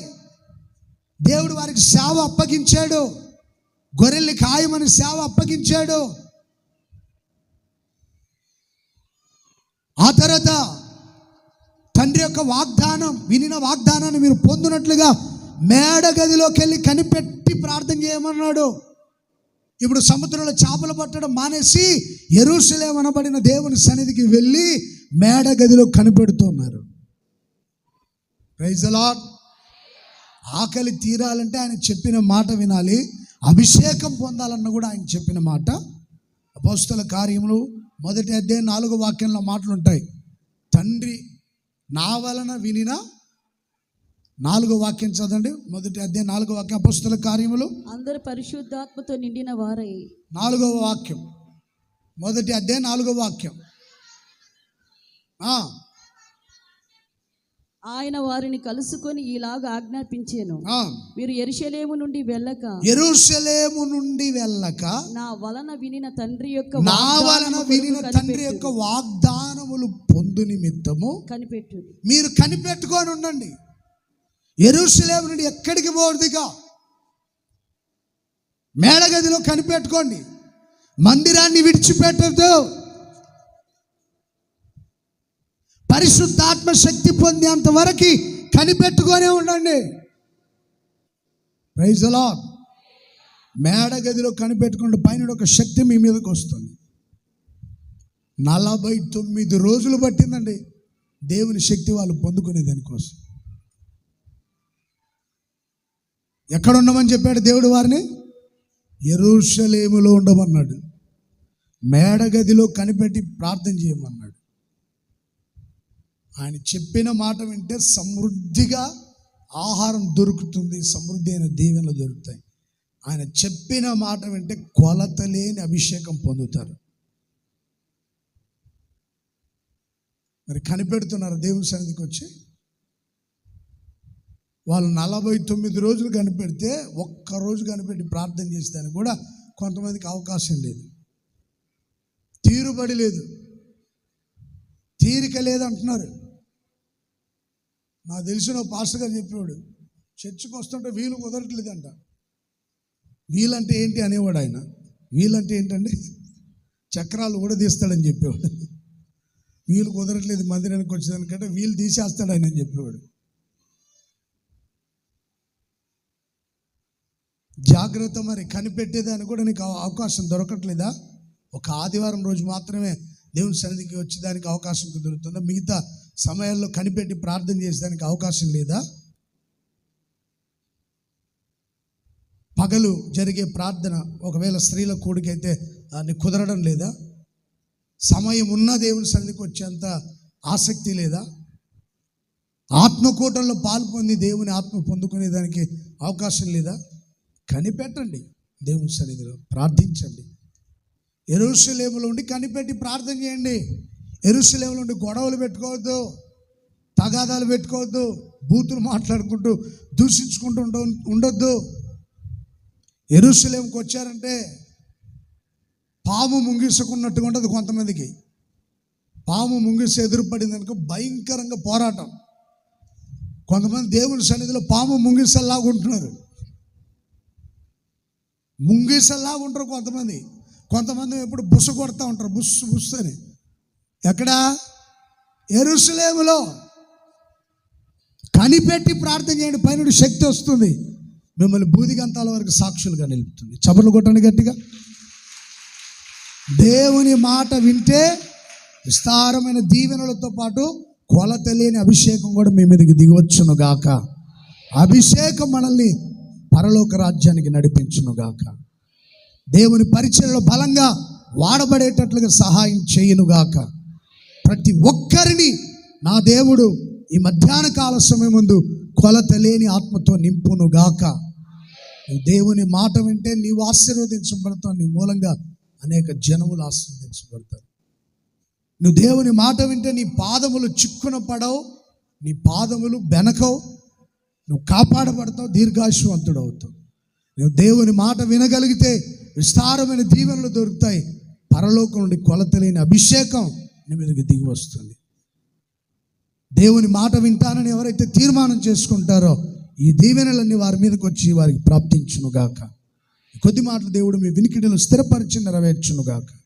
దేవుడు వారికి సేవ అప్పగించాడు. గొర్రెల్ని కాయమని సేవ అప్పగించాడు. ఆ తర్వాత తండ్రి యొక్క వాగ్దానం, వినిన వాగ్దానాన్ని మీరు పొందినట్లుగా మేడ గదిలోకి వెళ్ళి కనిపెట్టి ప్రార్థన చేయమన్నాడు. ఇప్పుడు సముద్రంలో చేపలు పట్టడం మానేసి యెరూషలేము అనబడిన దేవుని సన్నిధికి వెళ్ళి మేడ గదిలో కనిపెడుతున్నారు. Praise the lord. ఆకలి తీరాలంటే ఆయన చెప్పిన మాట వినాలి. అభిషేకం పొందాలన్న కూడా ఆయన చెప్పిన మాట. అపోస్తల కార్యములు 1వ అధ్యాయం 4వ వాక్యంలో మాటలు ఉంటాయి. తండ్రి నా వలన వినిన 4వ వాక్యం చదవండి. 1వ అధ్యాయం 4వ వాక్యం. అపోస్తల కార్యములు
అందరూ పరిశుద్ధాత్మతో నిండిన వారై.
4వ వాక్యం, 1వ అధ్యాయం 4వ వాక్యం.
ఆయన వారిని కలుసుకొని ఇలాగా ఆజ్ఞాపించాను, మీరు యెరూషలేము నుండి వెళ్ళక నా వలన వినిన తండ్రి యొక్క వాగ్దానములు పొందు నిమిత్తము కనిపెట్టు. మీరు కనిపెట్టుకొని ఉండండి. యెరూషలేము నుండి ఎక్కడికి పోదుగా, మేడగదిలో కనిపెట్టుకోండి. మందిరాన్ని విడిచిపెట్టద్దు. పరిశుద్ధాత్మ శక్తి పొందేంత వరకు కనిపెట్టుకొనే ఉండండి. Praise the lord. మేడ గదిలో కనిపెట్టుకుంటే పైన ఒక శక్తి మీ మీదకి వస్తుంది. 49 రోజులు పట్టిందండి దేవుని శక్తి వాళ్ళు పొందుకునే దానికోసం. ఎక్కడ ఉండమని చెప్పాడు దేవుడు వారిని? యెరూషలేములో ఉండమన్నాడు. మేడ గదిలో కనిపెట్టి ప్రార్థన చేయమన్నాడు. ఆయన చెప్పిన మాట వింటే సమృద్ధిగా ఆహారం దొరుకుతుంది, సమృద్ధి అయిన దీవెనలు దొరుకుతాయి. ఆయన చెప్పిన మాట వింటే కొలత లేని అభిషేకం పొందుతారు. మరి కనిపెడుతున్నారు దేవుని సన్నిధికి వచ్చి. వాళ్ళు 49 రోజులు కనిపెడితే ఒక్కరోజు కనిపెట్టి ప్రార్థన చేస్తానికి కూడా కొంతమందికి అవకాశం లేదు, తీరుబడి లేదు, తీరిక లేదు అంటున్నారు. నాకు తెలిసిన పాస్టర్ గారు చెప్పేవాడు, చర్చికి వస్తుంటే వీలు కుదరట్లేదంట. వీలంటే ఏంటి అనేవాడు ఆయన. వీలంటే ఏంటండి, చక్రాలు కూడా తీస్తాడని చెప్పేవాడు. వీలు కుదరట్లేదు మందిరానికి వచ్చేదానికంటే వీలు తీసేస్తాడు ఆయన అని చెప్పేవాడు. జాగ్రత్త. మరి కనిపెట్టేదానికి కూడా నీకు అవకాశం దొరకట్లేదా? ఒక ఆదివారం రోజు మాత్రమే దేవుని సన్నిధికి వచ్చేదానికి అవకాశం కుదురుతుందా? మిగతా సమయాల్లో కనిపెట్టి ప్రార్థన చేసేదానికి అవకాశం లేదా? పగలు జరిగే ప్రార్థన ఒకవేళ స్త్రీల కూడికైతే దాన్ని కుదరడం లేదా? సమయం ఉన్న దేవుని సన్నిధికి వచ్చేంత ఆసక్తి లేదా? ఆత్మకూటంలో పాలు పొంది దేవుని ఆత్మ పొందుకునే దానికి అవకాశం లేదా? కనిపెట్టండి, దేవుని సన్నిధిలో ప్రార్థించండి. యెరూషలేములో ఉండి కనిపెట్టి ప్రార్థన చేయండి. యెరూషలేములో ఉండి గొడవలు పెట్టుకోవద్దు, తగాదాలు పెట్టుకోవద్దు, బూతులు మాట్లాడుకుంటూ దూషించుకుంటూ ఉండొద్దు. యెరూషలేముకి వచ్చారంటే పాము ముంగిసుకున్నట్టుగా ఉంటుంది. కొంతమందికి పాము ముంగిస ఎదురుపడింది అనుకో భయంకరంగా పోరాటం. కొంతమంది దేవుని సన్నిధిలో పాము ముంగిసల్లాగా ఉంటున్నారు, ముంగిసల్లాగా ఉంటారు. కొంతమంది ఎప్పుడు బుస్సు కొడతా ఉంటారు, బుస్సు బుస్సు అని. ఎక్కడ? యెరూషలేములో. కనిపెట్టి ప్రార్థన చేయండి, పైన శక్తి వస్తుంది, మిమ్మల్ని బూదిగంతాల వరకు సాక్షులుగా నిలుపుతుంది. చప్పట్లు కొట్టండి గట్టిగా. దేవుని మాట వింటే విస్తారమైన దీవెనలతో పాటు కొలత లేని అభిషేకం కూడా మీ మీదకి దిగవచ్చును గాక. అభిషేకం మనల్ని పరలోక రాజ్యానికి నడిపించును గాక. దేవుని పరిచర్యలో బలంగా వాడబడేటట్లుగా సహాయం చేయును గాక. ప్రతి ఒక్కరిని నా దేవుడు ఈ మధ్యాహ్న కాల సమయం ముందు కొలత లేని ఆత్మతో నింపును గాక. నువ్వు దేవుని మాట వింటే నీవు ఆశీర్వదించబడతావు. నీ మూలంగా అనేక జనములు ఆశీర్వదించబడతారు. నువ్వు దేవుని మాట వింటే నీ పాదములు చిక్కున పడవు, నీ పాదములు బెనకవు, నువ్వు కాపాడబడతావు, దీర్ఘాయుష్మంతుడు అవుతావు. నువ్వు దేవుని మాట వినగలిగితే విస్తారమైన దీవెనలు దొరుకుతాయి. పరలోకం నుండి కొలతలేని అభిషేకం నీ మీదకి దిగి వస్తుంది. దేవుని మాట వింటానని ఎవరైతే తీర్మానం చేసుకుంటారో ఈ దీవెనలన్నీ వారి మీదకి వచ్చి వారికి ప్రాప్తించునుగాక. కొద్ది మాటలు దేవుడు మీ వినికిడిలో స్థిరపరిచి నెరవేర్చునుగాక.